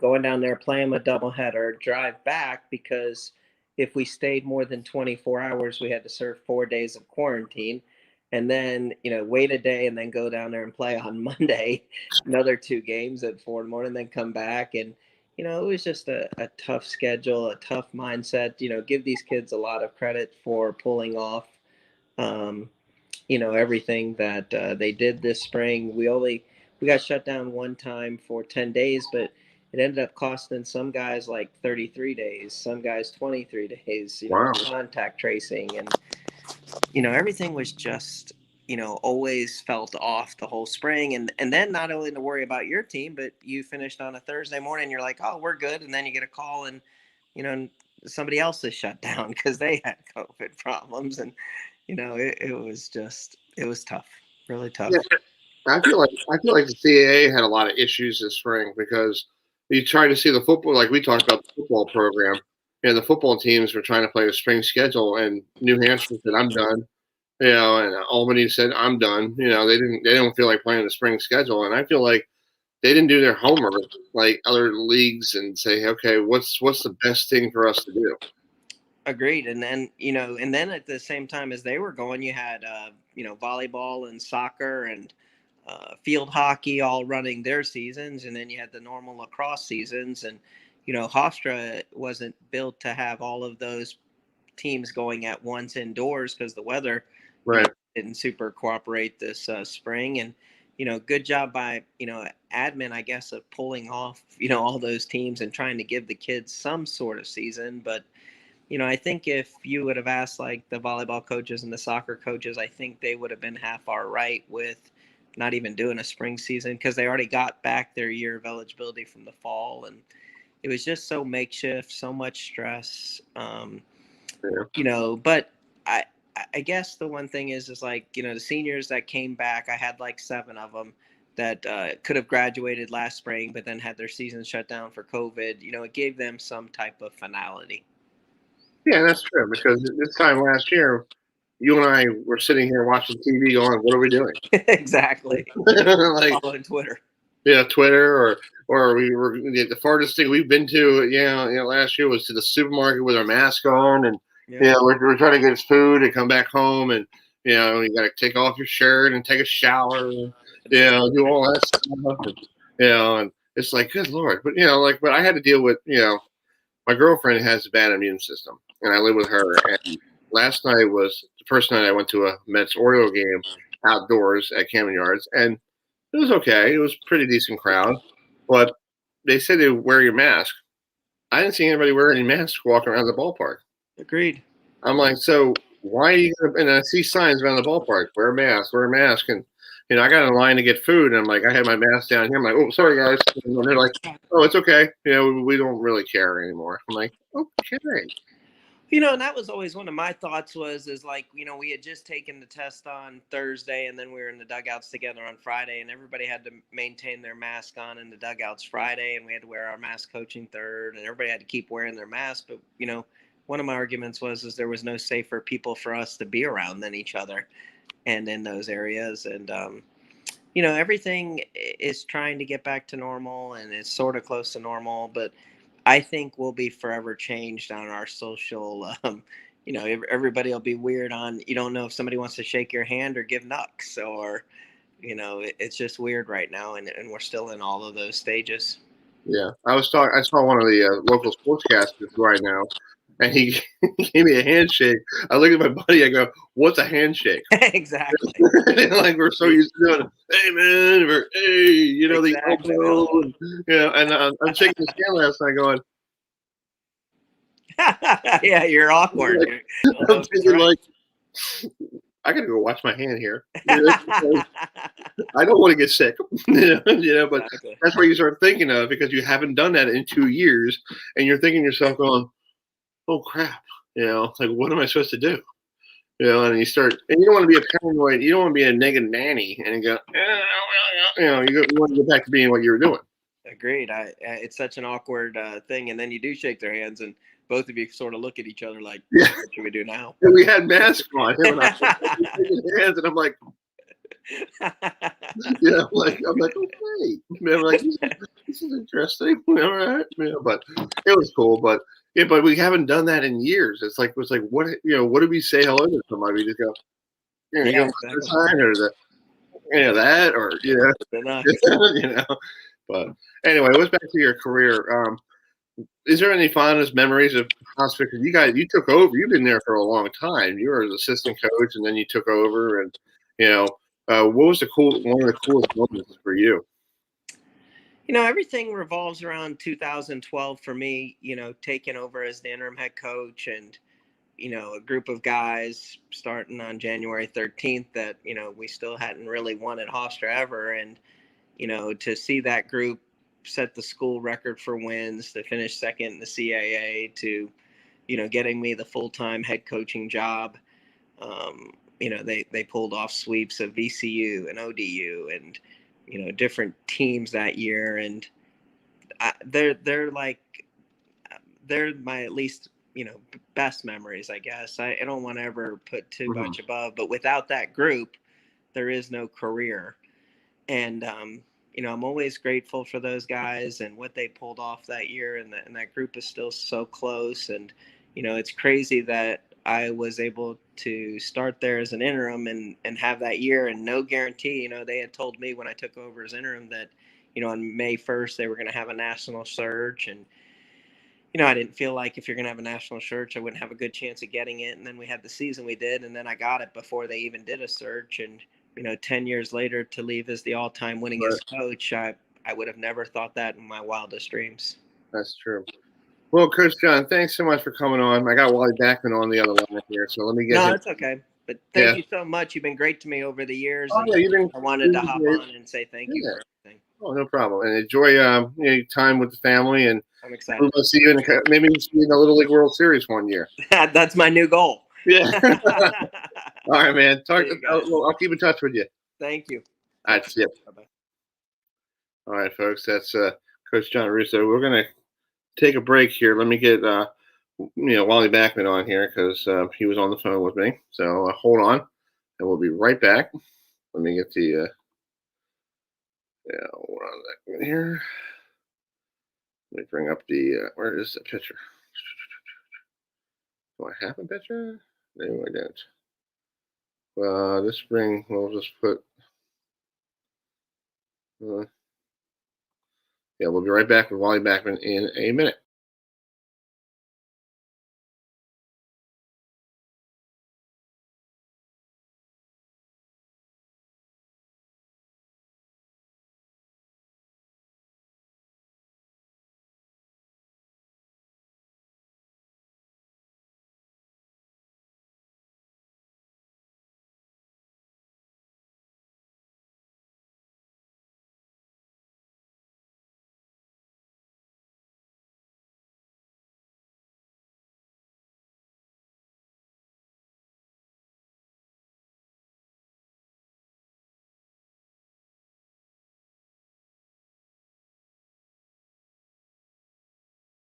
going down there, playing a doubleheader, drive back, because if we stayed more than 24 hours, we had to serve 4 days of quarantine, and then, wait a day and then go down there and play on Monday, another 2 games at 4 in the morning, then come back. And, it was just a tough schedule, a tough mindset. Give these kids a lot of credit for pulling off, everything that they did this spring. We got shut down one time for 10 days, but it ended up costing some guys like 33 days, some guys 23 days, Wow. Contact tracing. And, everything was just, always felt off the whole spring. And then not only to worry about your team, but you finished on a Thursday morning, you're like, oh, we're good. And then you get a call and, somebody else is shut down because they had COVID problems. And, it was tough, really tough. Yeah, I feel like the CAA had a lot of issues this spring because you try to see the football, like we talked about the football program, and the football teams were trying to play a spring schedule, and New Hampshire said, "I'm done," and Albany said, "I'm done." They don't feel like playing the spring schedule, and I feel like they didn't do their homework like other leagues and say, "Okay, what's the best thing for us to do?" Agreed. And then, and then at the same time as they were going, you had, volleyball and soccer and field hockey all running their seasons. And then you had the normal lacrosse seasons. And, Hofstra wasn't built to have all of those teams going at once indoors because the weather didn't super cooperate this spring. And, good job by, admin, I guess, of pulling off, all those teams and trying to give the kids some sort of season. But I think if you would have asked like the volleyball coaches and the soccer coaches, I think they would have been half our right with not even doing a spring season because they already got back their year of eligibility from the fall. And it was just so makeshift, so much stress, but I guess the one thing is like, the seniors that came back, I had like 7 of them that could have graduated last spring, but then had their season shut down for COVID. It gave them some type of finality. Yeah, that's true because this time last year, you and I were sitting here watching TV going, what are we doing? Exactly. Like, following Twitter. Yeah, Twitter or we were the farthest thing we've been to, last year was to the supermarket with our mask on and, we're trying to get food and come back home and, you got to take off your shirt and take a shower and, do all that stuff. And it's like, good Lord. But, but I had to deal with, my girlfriend has a bad immune system and I live with her. And last night was the first night I went to a Mets-Oriole game outdoors at Camden Yards. And it was okay. It was a pretty decent crowd. But they said to wear your mask. I didn't see anybody wearing any masks walking around the ballpark. Agreed. I'm like, so why are you – and I see signs around the ballpark, wear a mask, wear a mask. And, I got in line to get food. And I'm like, I had my mask down here. I'm like, oh, sorry, guys. And they're like, oh, it's okay. We don't really care anymore. I'm like, okay. And that was always one of my thoughts is like, we had just taken the test on Thursday and then we were in the dugouts together on Friday and everybody had to maintain their mask on in the dugouts Friday and we had to wear our mask coaching third and everybody had to keep wearing their mask. But, one of my arguments was there was no safer people for us to be around than each other and in those areas. And, everything is trying to get back to normal and it's sort of close to normal, but I think we'll be forever changed on our social, you know, everybody will be weird on, you don't know if somebody wants to shake your hand or give knucks, or, you know, it's just weird right now. And we're still in all of those stages. Yeah. I saw one of the local sportscasters right now, and he gave me a handshake. I look at my buddy. I go, "What's a handshake?" Exactly. Like we're so used to doing, "Hey man," or "Hey," you know, Exactly. the elbow. And, you know, and I'm shaking his hand last night, going, "Yeah, you're awkward." Like, I'm thinking, like, I gotta go wash my hand here. You know, I don't want to get sick, you know. But Exactly. that's what you start thinking of, because you haven't done that in 2 years, and you're thinking to yourself, going, "Oh crap!" You know, like, what am I supposed to do? You know, and you don't want to be a paranoid. You don't want to be a negative nanny and go, you know, you want to get back to being what you were doing. Agreed. It's such an awkward thing, and then you do shake their hands, and both of you sort of look at each other like, Yeah. "What should we do now?" And we had masks on, him and I, shaking hands, and I'm like, yeah, I'm like, okay, man, I'm like, this is interesting, all right, yeah, but it was cool, but we haven't done that in years. It's like what, you know, what do we say hello to somebody? We just go, you know, Yeah, you go this sign or that, or you know, you know. But anyway, let's back to your career. Is there any fondest memories of hospital? Because you took over. You've been there for a long time. You were an assistant coach, and then you took over. And you know, what was one of the coolest moments for you? You know, everything revolves around 2012 for me. You know, taking over as the interim head coach, and you know, a group of guys starting on January 13th that, you know, we still hadn't really won at Hofstra ever, and you know, to see that group set the school record for wins, to finish second in the CAA, to, you know, getting me the full-time head coaching job. You know, they pulled off sweeps of VCU and ODU and, you know, different teams that year. And they're my, at least, you know, best memories, I guess. I don't want to ever put too much above, but without that group, there is no career. And, you know, I'm always grateful for those guys and what they pulled off that year. And that group is still so close. And, you know, it's crazy that I was able to start there as an interim and have that year, and no guarantee. You know, they had told me when I took over as interim that, you know, on May 1st, they were going to have a national search. And, you know, I didn't feel like if you're going to have a national search, I wouldn't have a good chance of getting it. And then we had the season we did, and then I got it before they even did a search. And, you know, 10 years later to leave as the all-time winningest coach, I would have never thought that in my wildest dreams. That's true. Well, Coach John, thanks so much for coming on. I got Wally Backman on the other line here, so let me get him. No, it's okay. But thank you so much. You've been great to me over the years. Oh, yeah, I wanted to hop on and say thank you for everything. Oh, no problem. And enjoy you know, time with the family. And I'm excited. We'll see you maybe we'll see you in the Little League World Series one year. That's my new goal. Yeah. All right, man. I'll keep in touch with you. Thank you. All right, see you. Bye-bye. All right, folks. That's Coach John Russo. We're going to take a break here. Let me get Wally Backman on here, because he was on the phone with me. So hold on, and we'll be right back. Let me get the hold on a second here. Let me bring up the where is the picture? Do I have a picture? No, I don't. This spring we'll just put. Yeah, we'll be right back with Wally Backman in a minute.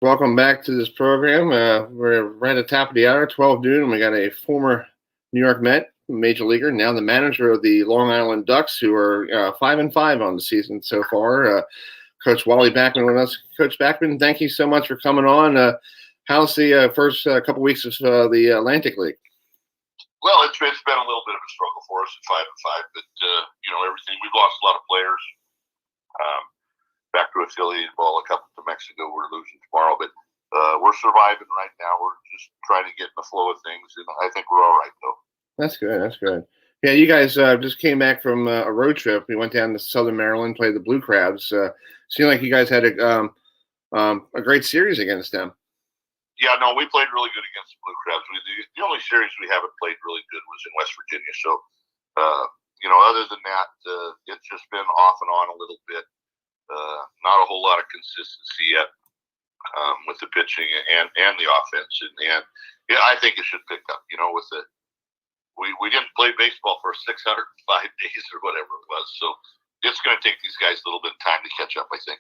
Welcome back to this program. We're right at the top of the hour, 12 noon, and we got a former New York Met, major leaguer, now the manager of the Long Island Ducks, who are 5-5 on the season so far. Coach Wally Backman with us. Coach Backman, thank you so much for coming on. how's the first couple weeks of the Atlantic League? Well, it's been a little bit of a struggle for us at 5-5, but everything. We've lost a lot of players. Back to affiliated ball, a couple to Mexico. We're losing tomorrow, but we're surviving right now. We're just trying to get in the flow of things, and I think we're all right though. That's good. That's good. Yeah, you guys just came back from a road trip. We went down to Southern Maryland, played the Blue Crabs. Seemed like you guys had a great series against them. Yeah, no, we played really good against the Blue Crabs. The only series we haven't played really good was in West Virginia. So, other than that, it's just been off and on a little bit. Not a whole lot of consistency yet with the pitching and the offense. And yeah, I think it should pick up. With the we didn't play baseball for 605 days or whatever it was. So it's going to take these guys a little bit of time to catch up, I think.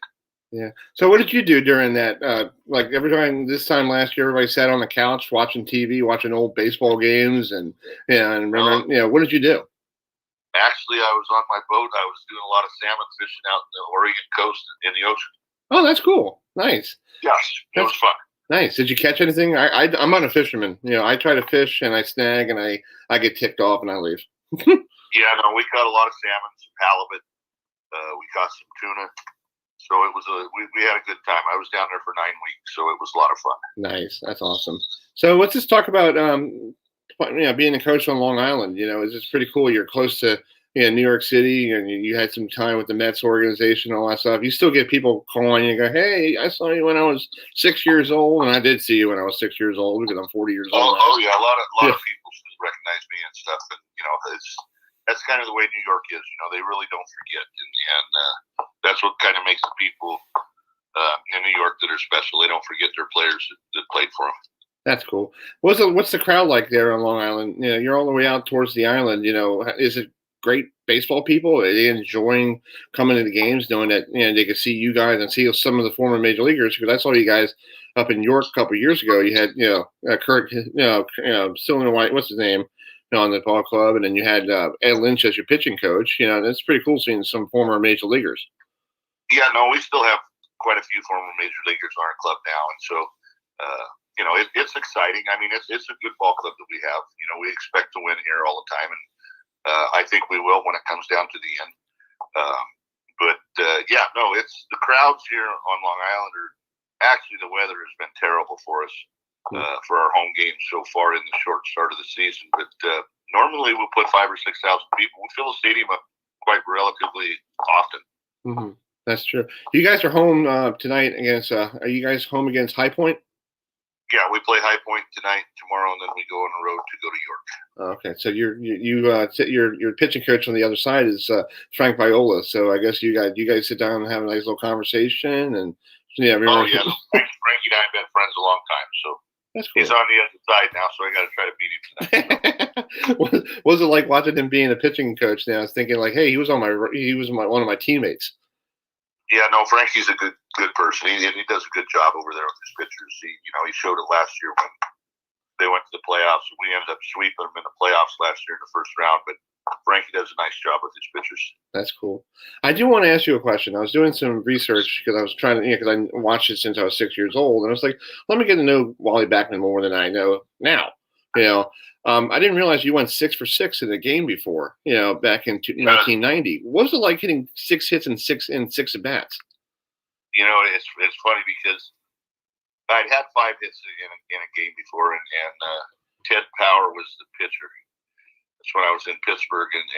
Yeah. So what did you do during that? Like every time this time last year, everybody sat on the couch watching TV, watching old baseball games, and and remember, what did you do? Actually, I was on my boat. I was doing a lot of salmon fishing out in the Oregon coast in the ocean. Oh, that's cool. Nice. Yes, it was fun. Nice. Did you catch anything? I'm not a fisherman. I try to fish and I snag and I get ticked off and I leave. Yeah, no, we caught a lot of salmon, some halibut. We caught some tuna. So it was we had a good time. I was down there for 9 weeks, so it was a lot of fun. Nice. That's awesome. So let's just talk about being a coach on Long Island. It's just pretty cool. You're close to New York City, and you had some time with the Mets organization and all that stuff. You still get people calling you and go, "Hey, I saw you when I was 6 years old," and I did see you when I was 6 years old because I'm 40 years old. Oh yeah, a lot of people still recognize me and stuff, and that's kind of the way New York is. They really don't forget, and that's what kind of makes the people in New York that are special. They don't forget their players that played for them. That's cool. What's the crowd like there on Long Island? You're all the way out towards the island. Is it great baseball people? Are they enjoying coming to the games, knowing that they can see you guys and see some of the former major leaguers? Because I saw you guys up in York a couple of years ago. You had Kurt, still in the white. What's his name? On the ball club, and then you had Ed Lynch as your pitching coach. That's pretty cool seeing some former major leaguers. Yeah, no, we still have quite a few former major leaguers on our club now, and so it's exciting. I mean, it's a good ball club that we have. We expect to win here all the time, and I think we will when it comes down to the end. It's the crowds here on Long Island are actually, the weather has been terrible for us. For our home games so far in the short start of the season, but normally we'll put 5,000 or 6,000 people. We fill the stadium up quite relatively often. Mm-hmm. That's true. You guys are home tonight against. Are you guys home against High Point? Yeah, we play High Point tonight, tomorrow, and then we go on the road to go to York. Okay, so your pitching coach on the other side is Frank Viola. So I guess you guys sit down and have a nice little conversation and Frankie and I have been friends a long time, so. That's cool. He's on the other side now, so I got to try to beat him what tonight. was it like watching him being a pitching coach now? I was thinking like, hey, he was one of my teammates. Yeah, no, Frankie's a good person. He does a good job over there with his pitchers. He showed it last year when they went to the playoffs. We ended up sweeping them in the playoffs last year in the first round, but Frankie does a nice job with his pitchers. That's cool. I do want to ask you a question. I was doing some research because I was trying to, because I watched it since I was 6 years old, and I was like, let me get to know Wally Backman more than I know now. I didn't realize you went 6 for 6 in a game before. Back in 1990. What was it like hitting 6 hits in six at bats? It's funny because I'd had 5 hits in a game before, and Ted Power was the pitcher. That's when I was in Pittsburgh, and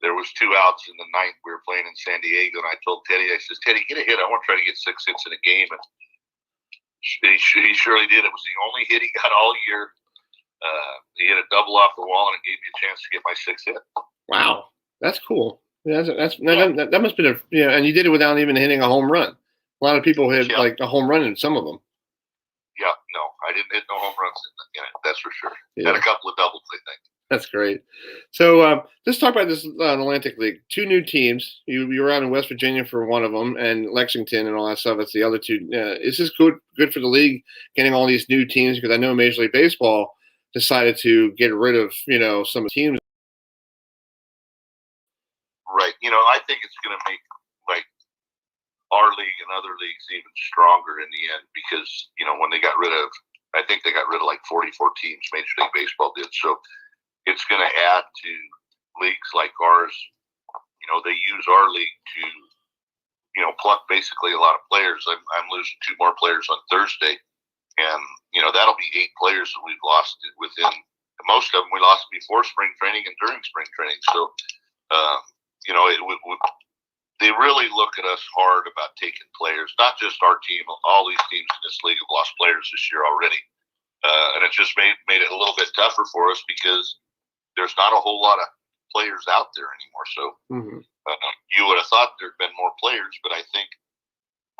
there was 2 outs in the 9th. We were playing in San Diego, and I told Teddy, I says, Teddy, get a hit. I want to try to get 6 hits in a game. And he surely did. It was the only hit he got all year. He hit a double off the wall, and it gave me a chance to get my 6th hit. Wow, that's cool. Yeah, that must have been and you did it without even hitting a home run. A lot of people hit like a home run in some of them. Yeah, no, I didn't hit no home runs in it. That's for sure. Yeah. Had a couple of doubles, I think. That's great. So let's talk about this Atlantic League. 2 new teams. You were out in West Virginia for one of them, and Lexington and all that stuff. It's the other 2. Is this good for the league, getting all these new teams? Because I know Major League Baseball decided to get rid of some teams. Right. I think it's going to make our league and other leagues even stronger in the end because, when they got rid of, I think they got rid of like 44 teams, Major League Baseball did. So it's going to add to leagues like ours. They use our league to, pluck basically a lot of players. I'm losing 2 more players on Thursday. And, that'll be 8 players that we've lost within, most of them we lost before spring training and during spring training. So, they really look at us hard about taking players, not just our team. All these teams in this league have lost players this year already. And it just made it a little bit tougher for us because there's not a whole lot of players out there anymore. So you would have thought there'd been more players, but I think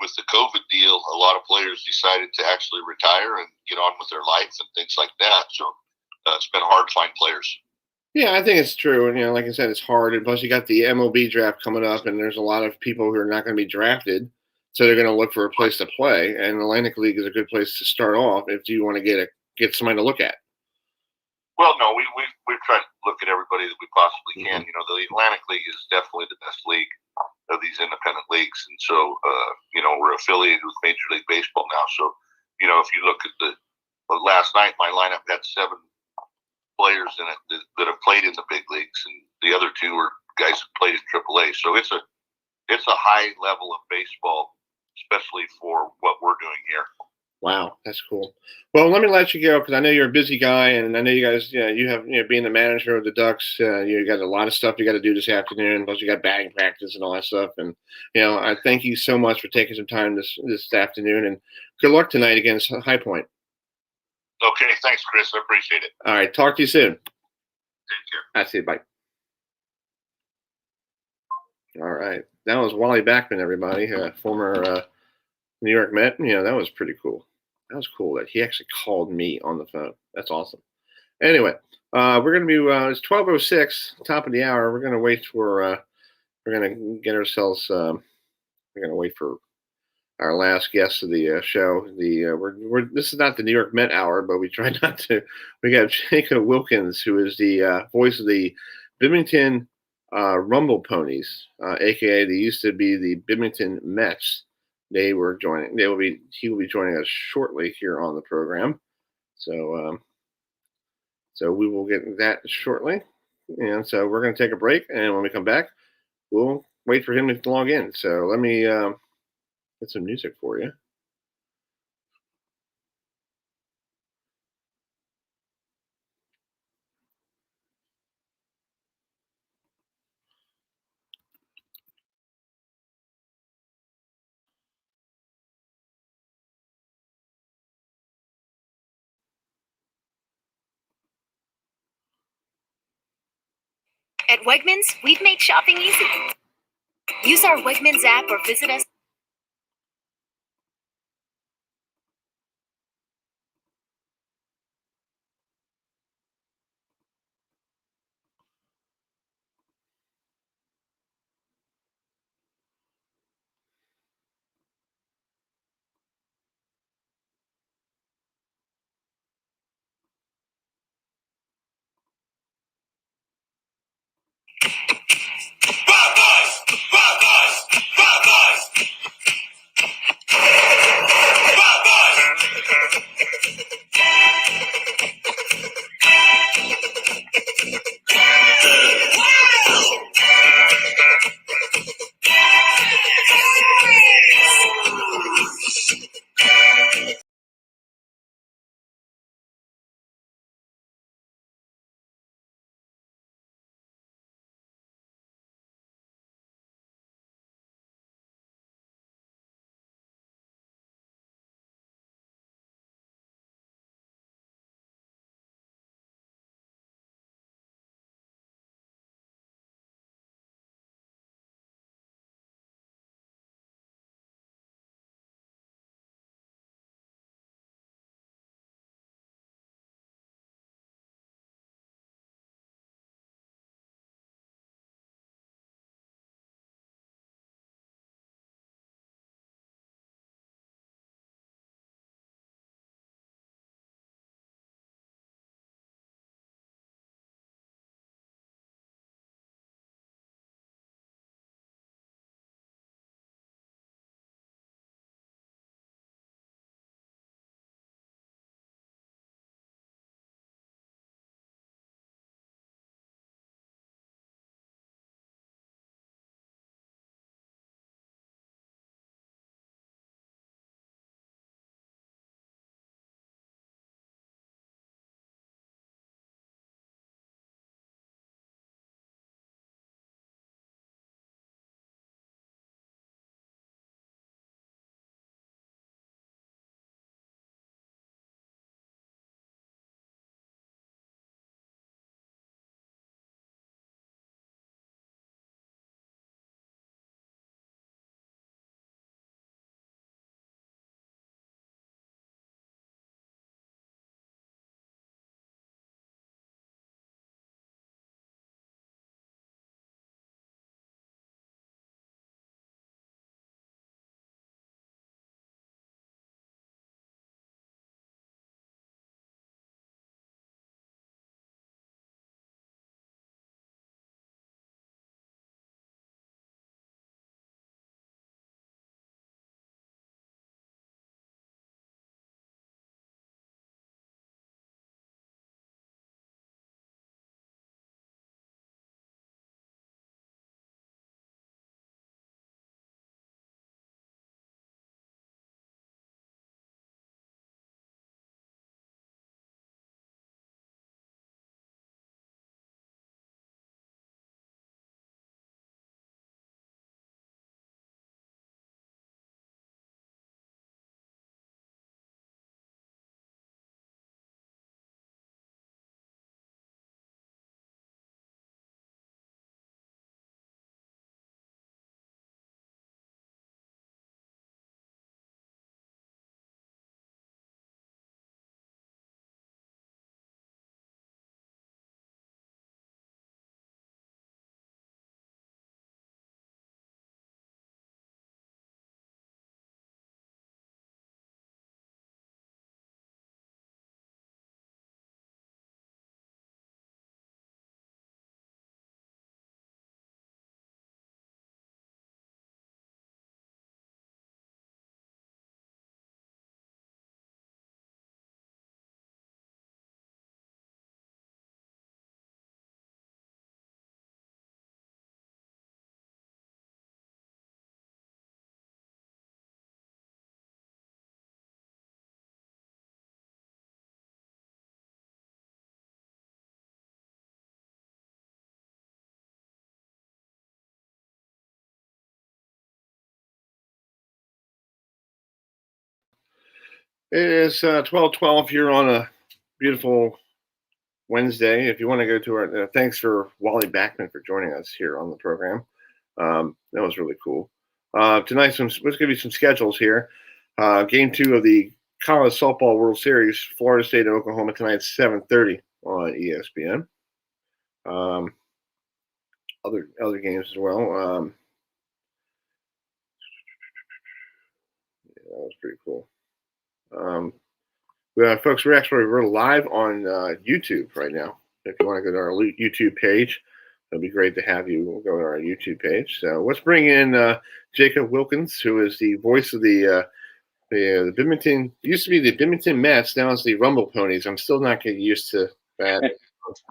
with the COVID deal, a lot of players decided to actually retire and get on with their life and things like that. So it's been hard to find players. Yeah, I think it's true. And, like I said, it's hard. And plus, you got the MLB draft coming up, and there's a lot of people who are not going to be drafted. So they're going to look for a place to play. And Atlantic League is a good place to start off if you want to get somebody to look at. Well, no, we've tried to look at everybody that we possibly can. The Atlantic League is definitely the best league of these independent leagues. And so, we're affiliated with Major League Baseball now. So, if you look at last night, my lineup had 7 players in it that have played in the big leagues, and the other 2 were guys who played in AAA. So it's a high level of baseball, especially for what we're doing here. Wow, that's cool. Well, let me let you go because I know you're a busy guy, and I know you guys, you have, being the manager of the Ducks, you got a lot of stuff you got to do this afternoon. Plus, you got batting practice and all that stuff. And I thank you so much for taking some time this afternoon, and good luck tonight against High Point. Okay, thanks, Chris. I appreciate it. All right, talk to you soon. Take care. I see you. Bye. All right, that was Wally Backman, everybody, former New York Met. That was pretty cool. That was cool that he actually called me on the phone. That's awesome. Anyway, we're going to be, it's 12:06, top of the hour. We're going to wait for, we're going to get ourselves, we're going to wait for our last guest of the show. This is not the New York Met Hour, but we try not to. We got Jacob Wilkins, who is the voice of the Binghamton Rumble Ponies, aka they used to be the Binghamton Mets. He will be joining us shortly here on the program. So we will get that shortly. And so we're going to take a break, and when we come back, we'll wait for him to log in. So let me get some music for you. At Wegmans, we've made shopping easy. Use our Wegmans app or visit us. It is 12:12 here on a beautiful Wednesday. If you want to go to our thanks for Wally Backman for joining us here on the program. That was really cool. Tonight, let's give you some schedules here. Game 2 of the College Softball World Series, Florida State and Oklahoma tonight, 7:30 on ESPN. Other games as well. Yeah, that was pretty cool. Folks, we're live on YouTube right now. If you want to go to our YouTube page, it'd be great to have you. We'll go to our YouTube page. So let's bring in Jacob Wilkins, who is the voice of the Binghamton. Used to be the Binghamton Mets, now it's the Rumble Ponies. I'm still not getting used to that.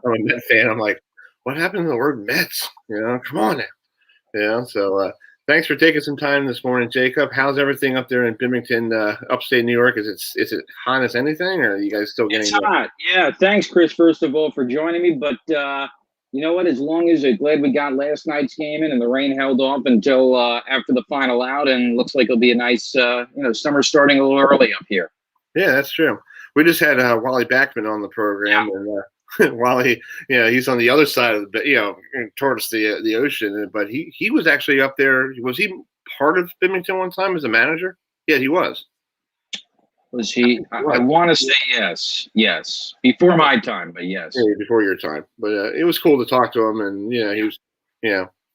I'm a Met fan. I'm like, what happened to the word Mets? Come on now. So thanks for taking some time this morning, Jacob. How's everything up there in Binghamton, upstate New York? Is it hot as anything, or are you guys still getting? It's hot. Yeah. Thanks, Chris. First of all, for joining me. But you know what? As long as glad we got last night's game in, and the rain held off until after the final out, and looks like it'll be a nice, summer starting a little early up here. Yeah, that's true. We just had Wally Backman on the program, and Wally, he's on the other side of the, towards the ocean. But he was actually up there. Was he part of Binghamton one time as a manager? Yeah, he was. Was he? I want to say yes. Yes. Before my time, but yes. Yeah, before your time. But it was cool to talk to him, and he was,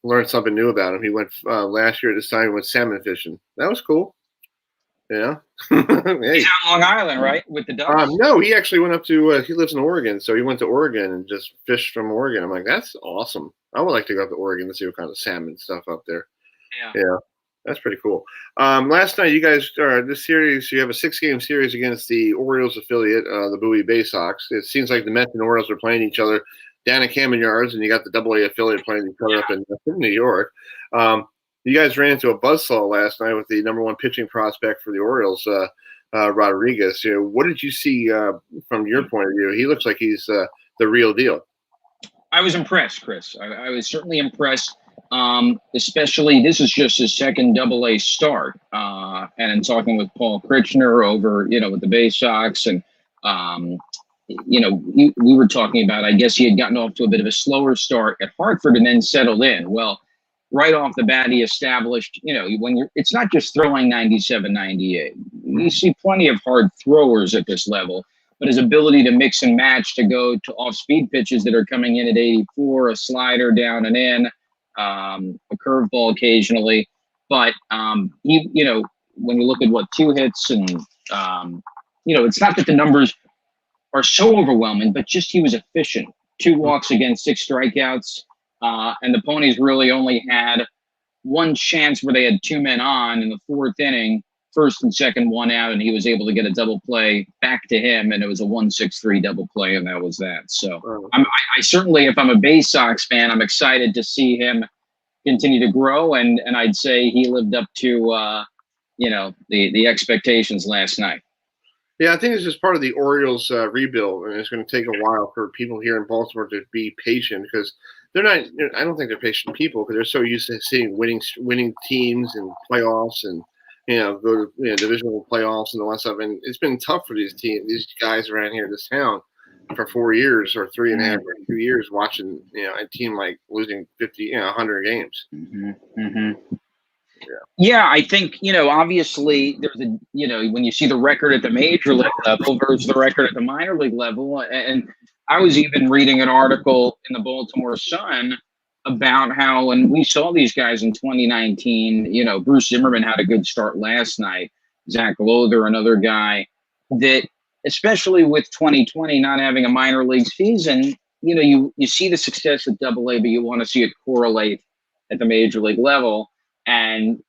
learned something new about him. He went last year at this time. He went salmon fishing. That was cool. Yeah. Hey. He's on Long Island, right? With the Ducks? No, he actually went up to, he lives in Oregon. So he went to Oregon and just fished from Oregon. I'm like, that's awesome. I would like to go up to Oregon to see what kind of salmon stuff up there. Yeah. That's pretty cool. Last night, you guys, this series, you have a 6-game series against the Orioles affiliate, the Bowie Bay Sox. It seems like the Mets and Orioles are playing each other down at Camden Yards, and you got the AA affiliate playing each other up in New York. You guys ran into a buzzsaw last night with the number 1 pitching prospect for the Orioles, Rodriguez. What did you see from your point of view? He looks like he's the real deal. I was impressed, Chris. I was certainly impressed. Especially, this is just his second AA start. And in talking with Paul Kritchner over, with the Bay Sox, and we were talking about, I guess he had gotten off to a bit of a slower start at Hartford and then settled in. Well, right off the bat, he established, it's not just throwing 97, 98. You see plenty of hard throwers at this level, but his ability to mix and match, to go to off-speed pitches that are coming in at 84, a slider down and in, a curveball occasionally. But, when you look at 2 hits and, it's not that the numbers are so overwhelming, but just he was efficient. 2 walks against 6 strikeouts. And the Ponies really only had 1 chance where they had 2 men on in the 4th inning, first and second, 1 out, and he was able to get a double play back to him, and it was a 1-6-3 double play, and that was that. So I certainly, if I'm a Bay Sox fan, I'm excited to see him continue to grow, and I'd say he lived up to the expectations last night. Yeah, I think it's just part of the Orioles rebuild, and it's going to take a while for people here in Baltimore to be patient, because they're not. I don't think they're patient people, because they're so used to seeing winning teams and playoffs, and go to divisional playoffs and all that stuff. And it's been tough for these guys around here in this town for 4 years or 3.5 or 2 years watching a team like losing 50, 100 games. Yeah, I think, obviously there's when you see the record at the major league level versus the record at the minor league level, and I was even reading an article in the Baltimore Sun about how when we saw these guys in 2019, Bruce Zimmerman had a good start last night, Zach Lowther, another guy, that especially with 2020 not having a minor league season, you see the success at AA, but you want to see it correlate at the major league level. And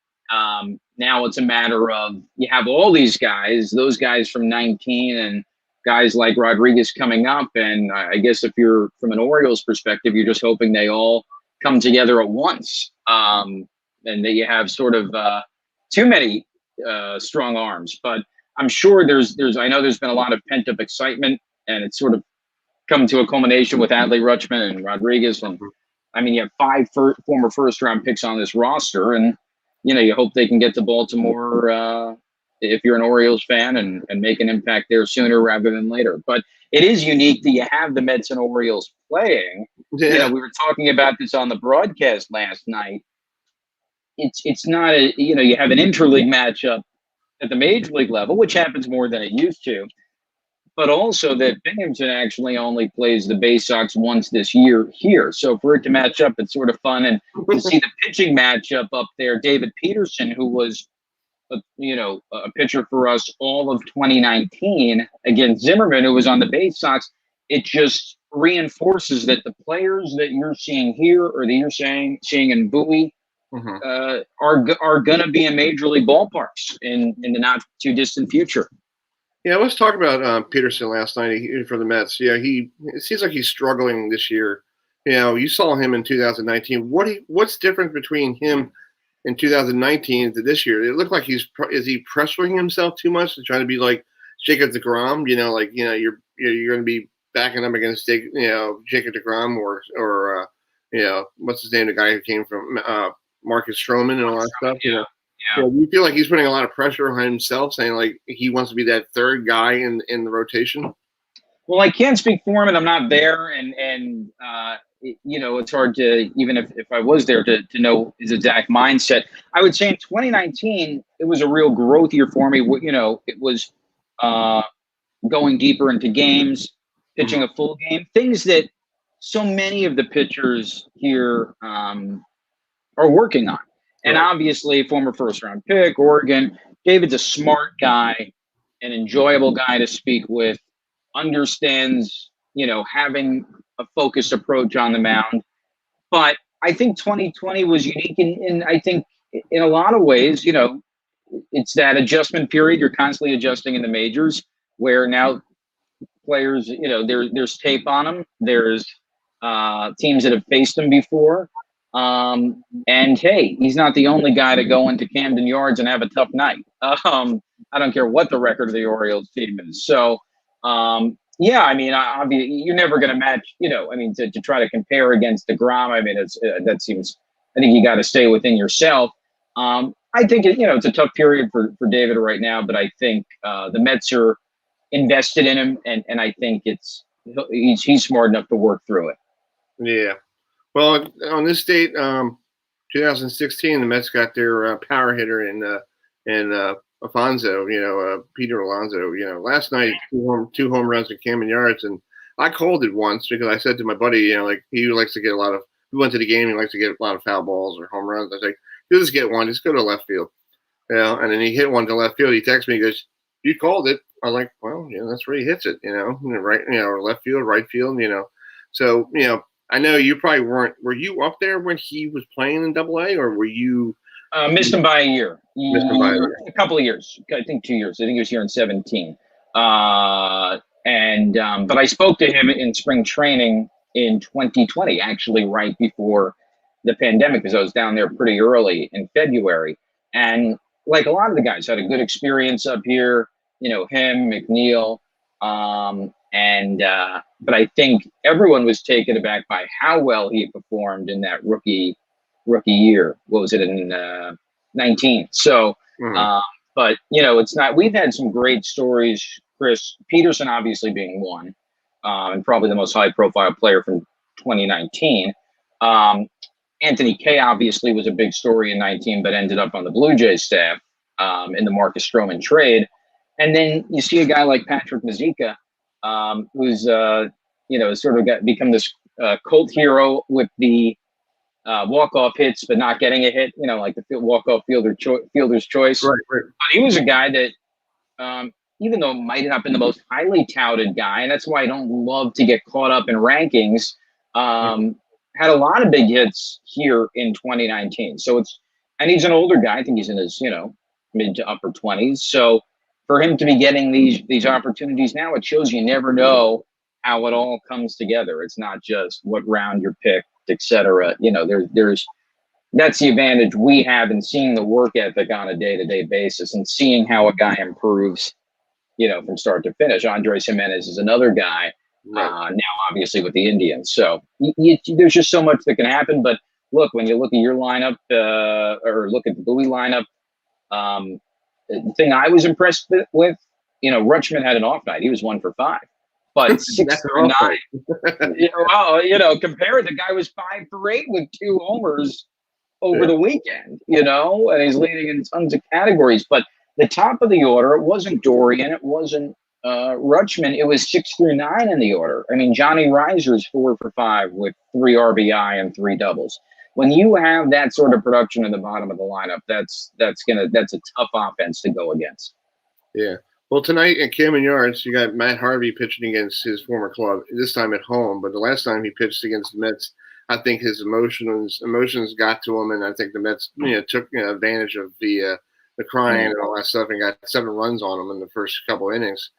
now it's a matter of, you have all these guys, those guys from 19 and guys like Rodriguez coming up. And I guess if you're from an Orioles perspective, you're just hoping they all come together at once, and that you have sort of too many strong arms. But I'm sure I know there's been a lot of pent up excitement, and it's sort of come to a culmination with Adley Rutschman and Rodriguez. And I mean, you have 5 former first round picks on this roster, and you hope they can get to Baltimore if you're an Orioles fan and make an impact there sooner rather than later. But it is unique that you have the Mets and Orioles playing. Yeah. You know, we were talking about this on the broadcast last night. It's not a, you know, you have an interleague matchup at the major league level, which happens more than it used to, but also that Binghamton actually only plays the Bay Sox once this year here. So for it to match up, it's sort of fun. And to see the pitching matchup up there, David Peterson, who was a pitcher for us all of 2019 against Zimmerman, who was on the Bay Sox, it just reinforces that the players that you're seeing here or that you're seeing in Bowie are going to be in major league ballparks in the not too distant future. Yeah, let's talk about Peterson last night for the Mets. Yeah, it seems like he's struggling this year. You know, you saw him in 2019. What's different between him in 2019 to this year? It looked like is he pressuring himself too much to try to be like Jacob deGrom? You know, like you're going to be backing up against Jacob deGrom or what's his name, the guy who came from Marcus Stroman and all that stuff. Yeah. So do you feel like he's putting a lot of pressure on himself, saying like he wants to be that third guy in the rotation? Well, I can't speak for him, and I'm not there, and it's hard to, even if I was there, to know his exact mindset. I would say in 2019, it was a real growth year for me. You know, it was going deeper into games, pitching a full game, things that so many of the pitchers here are working on. And obviously, former first-round pick, Oregon. David's a smart guy, an enjoyable guy to speak with, understands, having a focused approach on the mound. But I think 2020 was unique in I think, in a lot of ways, it's that adjustment period. You're constantly adjusting in the majors where now players, there's tape on them. There's teams that have faced them before. And hey, he's not the only guy to go into Camden Yards and have a tough night. I don't care what the record of the Orioles team is. So, yeah, I mean, obviously, you're never going to match, to try to compare against DeGrom. I mean, I think you got to stay within yourself. I think, it's a tough period for David right now, but I think the Mets are invested in him, and I think he's smart enough to work through it. Yeah. Well, on this date, 2016, the Mets got their power hitter in Alfonso, Peter Alonso. Last night, two home runs at Camden Yards, and I called it once because I said to my buddy, he likes to get we went to the game, he likes to get a lot of foul balls or home runs. I was like, you just get one, just go to left field. And then he hit one to left field. He texted me, he goes, you called it. I was like, well, that's where he hits it, right, left field, right field, So, I know you probably weren't. Were you up there when he was playing in AA, or were you? Missed him by a year. A couple of years. I think 2 years. I think he was here in 2017. But I spoke to him in spring training in 2020, actually right before the pandemic, because I was down there pretty early in February. And like a lot of the guys had a good experience up here. Him, McNeil. But I think everyone was taken aback by how well he performed in that rookie year. What was it in 19? So, but it's not. We've had some great stories. Chris Peterson, obviously being one, and probably the most high-profile player from 2019. Anthony Kay obviously was a big story in 19, but ended up on the Blue Jays staff in the Marcus Stroman trade. And then you see a guy like Patrick Mazeika, who's sort of become this cult hero with the walk-off hits, but not getting a hit. Like the walk-off fielder's choice. Right. But he was a guy that, even though it might not have been the most highly touted guy, and that's why I don't love to get caught up in rankings, had a lot of big hits here in 2019. So and he's an older guy. I think he's in his mid to upper 20s. So for him to be getting these opportunities now, it shows you never know how it all comes together. It's not just what round you're picked, et cetera. That's the advantage we have in seeing the work ethic on a day-to-day basis and seeing how a guy improves, from start to finish. Andres Jimenez is another guy now, obviously with the Indians. So there's just so much that can happen. But look, when you look at your lineup or look at the Bowie lineup, the thing I was impressed with, Rutschman had an off night. He was 1 for 5. But 6 for 9, compare it. The guy was 5 for 8 with 2 homers over the weekend, and he's leading in tons of categories. But the top of the order, it wasn't Dorian, it wasn't Rutschman, it was 6 through 9 in the order. I mean, Johnny Reiser's 4 for 5 with 3 RBI and 3 doubles. When you have that sort of production in the bottom of the lineup, that's a tough offense to go against. Yeah. Well, tonight at Camden Yards, you got Matt Harvey pitching against his former club, this time at home. But the last time he pitched against the Mets, I think his emotions got to him, and I think the Mets took advantage of the crying and all that stuff and got 7 runs on him in the first couple innings.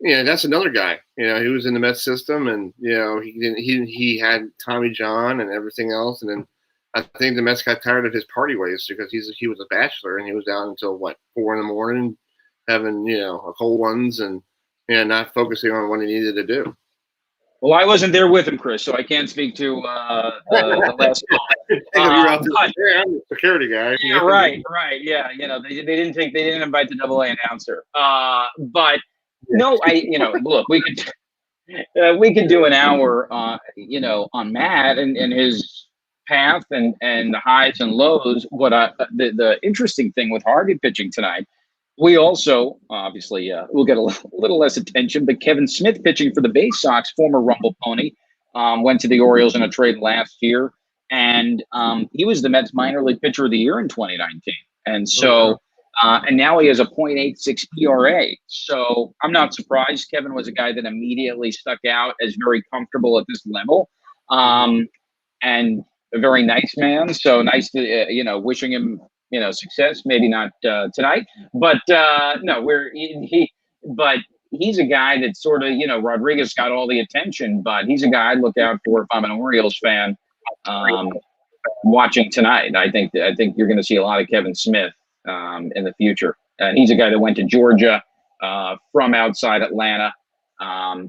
That's another guy. He was in the Mets system, and he had Tommy John and everything else, and then I think the Mets got tired of his party ways because he was a bachelor and he was down until 4 a.m. having cold ones and not focusing on what he needed to do. Well, I wasn't there with him, Chris, so I can't speak to the last call. I'm the security guy. Yeah, right. Yeah, they didn't invite the AA announcer. But no, look, we could do an hour, on Matt and his path and the highs and lows. The interesting thing with Harvey pitching tonight. We also, obviously, we'll get a little less attention, but Kevin Smith pitching for the Bay Sox, former Rumble Pony, went to the Orioles in a trade last year, and he was the Mets minor league pitcher of the year in 2019. And so, and now he has a .86 ERA. So I'm not surprised. Kevin was a guy that immediately stuck out as very comfortable at this level, and a very nice man. So nice to, wishing him success, maybe not tonight, but but he's a guy that sort of, Rodriguez got all the attention, but he's a guy I'd look out for if I'm an Orioles fan watching tonight. I think you're going to see a lot of Kevin Smith in the future. And he's a guy that went to Georgia from outside Atlanta.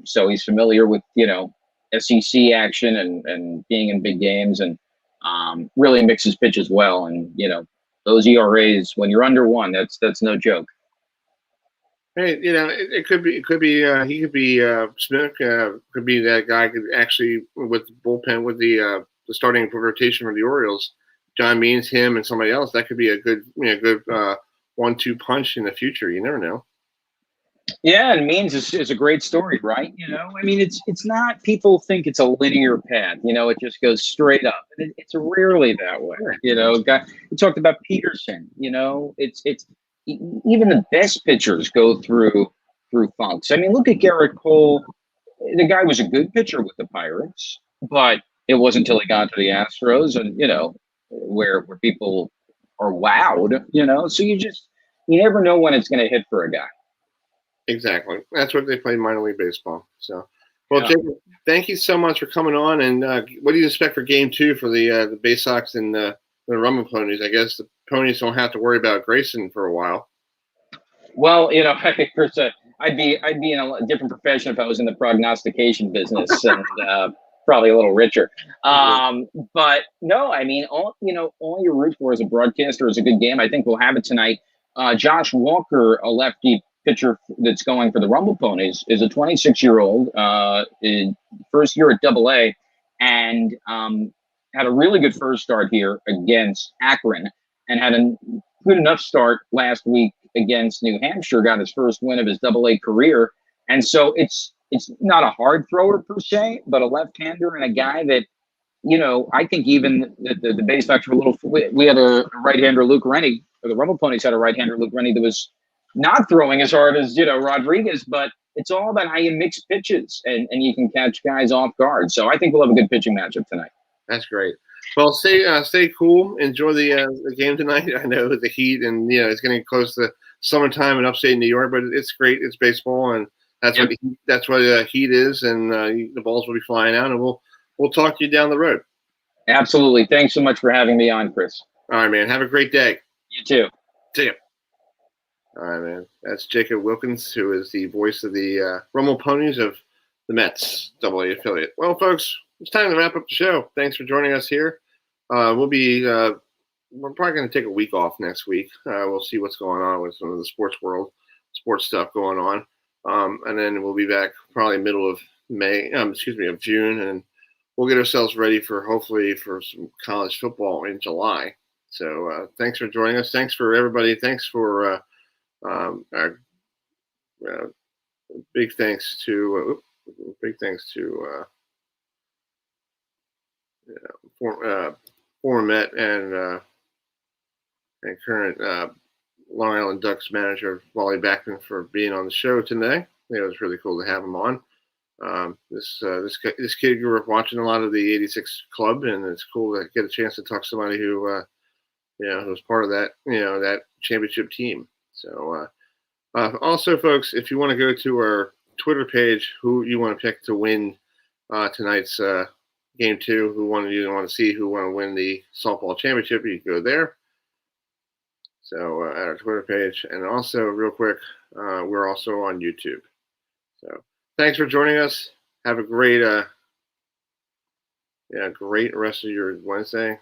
So he's familiar with, SEC action and being in big games and really mixes pitch as well. And, those ERAs, when you're under 1, that's no joke. Hey, it could be he could be Smith could be that guy could actually with the bullpen with the starting rotation for the Orioles. John Means, him, and somebody else. That could be a good 1-2 punch in the future. You never know. Yeah, and Means is a great story, right? I mean, it's not. People think it's a linear path. It just goes straight up. It's rarely that way. We talked about Peterson. It's even the best pitchers go through funks. I mean, look at Garrett Cole. The guy was a good pitcher with the Pirates, but it wasn't until he got to the Astros, and where people are wowed. So you never know when it's going to hit for a guy. Exactly. That's what they play minor league baseball. So, well, yeah. Jacob, thank you so much for coming on. And what do you expect for Game 2 for the Bay Sox and the Rumble Ponies? I guess the Ponies don't have to worry about Grayson for a while. Well, Chris, I'd be in a different profession if I was in the prognostication business and probably a little richer. But no, I mean, all you root for as a broadcaster is a good game. I think we'll have it tonight. Josh Walker, a lefty pitcher that's going for the Rumble Ponies, is a 26-year-old, first year at AA, and had a really good first start here against Akron, and had a good enough start last week against New Hampshire, got his first win of his AA career. And so it's not a hard thrower per se, but a left-hander and a guy that, I think even the Bay Sox were a little, we had a right-hander, Luke Rennie, or the Rumble Ponies had a right-hander, Luke Rennie, that was not throwing as hard as, Rodriguez, but it's all about how you mix pitches and you can catch guys off guard. So I think we'll have a good pitching matchup tonight. That's great. Well, stay cool. Enjoy the game tonight. I know the heat and, it's getting close to summertime in upstate New York, but it's great. It's baseball, and that's what heat is, and the balls will be flying out, and we'll talk to you down the road. Absolutely. Thanks so much for having me on, Chris. All right, man. Have a great day. You too. See ya. All right, man. That's Jacob Wilkins, who is the voice of the Rumble Ponies of the Mets AA affiliate. Well, folks, it's time to wrap up the show. Thanks for joining us here. We'll be we're probably going to take a week off next week. We'll see what's going on with some of the sports stuff going on. And then we'll be back probably middle of of June, and we'll get ourselves ready hopefully for some college football in July. So thanks for joining us. Thanks for everybody. Thanks for big thanks to former Met and current Long Island Ducks manager Wally Backman for being on the show today. It was really cool to have him on. This kid grew up watching a lot of the '86 club, and it's cool to get a chance to talk to somebody who who was part of that that championship team. So also, folks, if you want to go to our Twitter page, who you want to pick to win tonight's game 2, you want to see who want to win the softball championship, you can go there. So at our Twitter page, and also real quick, we're also on YouTube. So thanks for joining us. Have a great great rest of your Wednesday.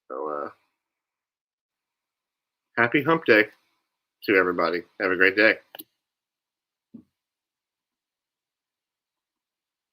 So happy hump day to everybody. Have a great day.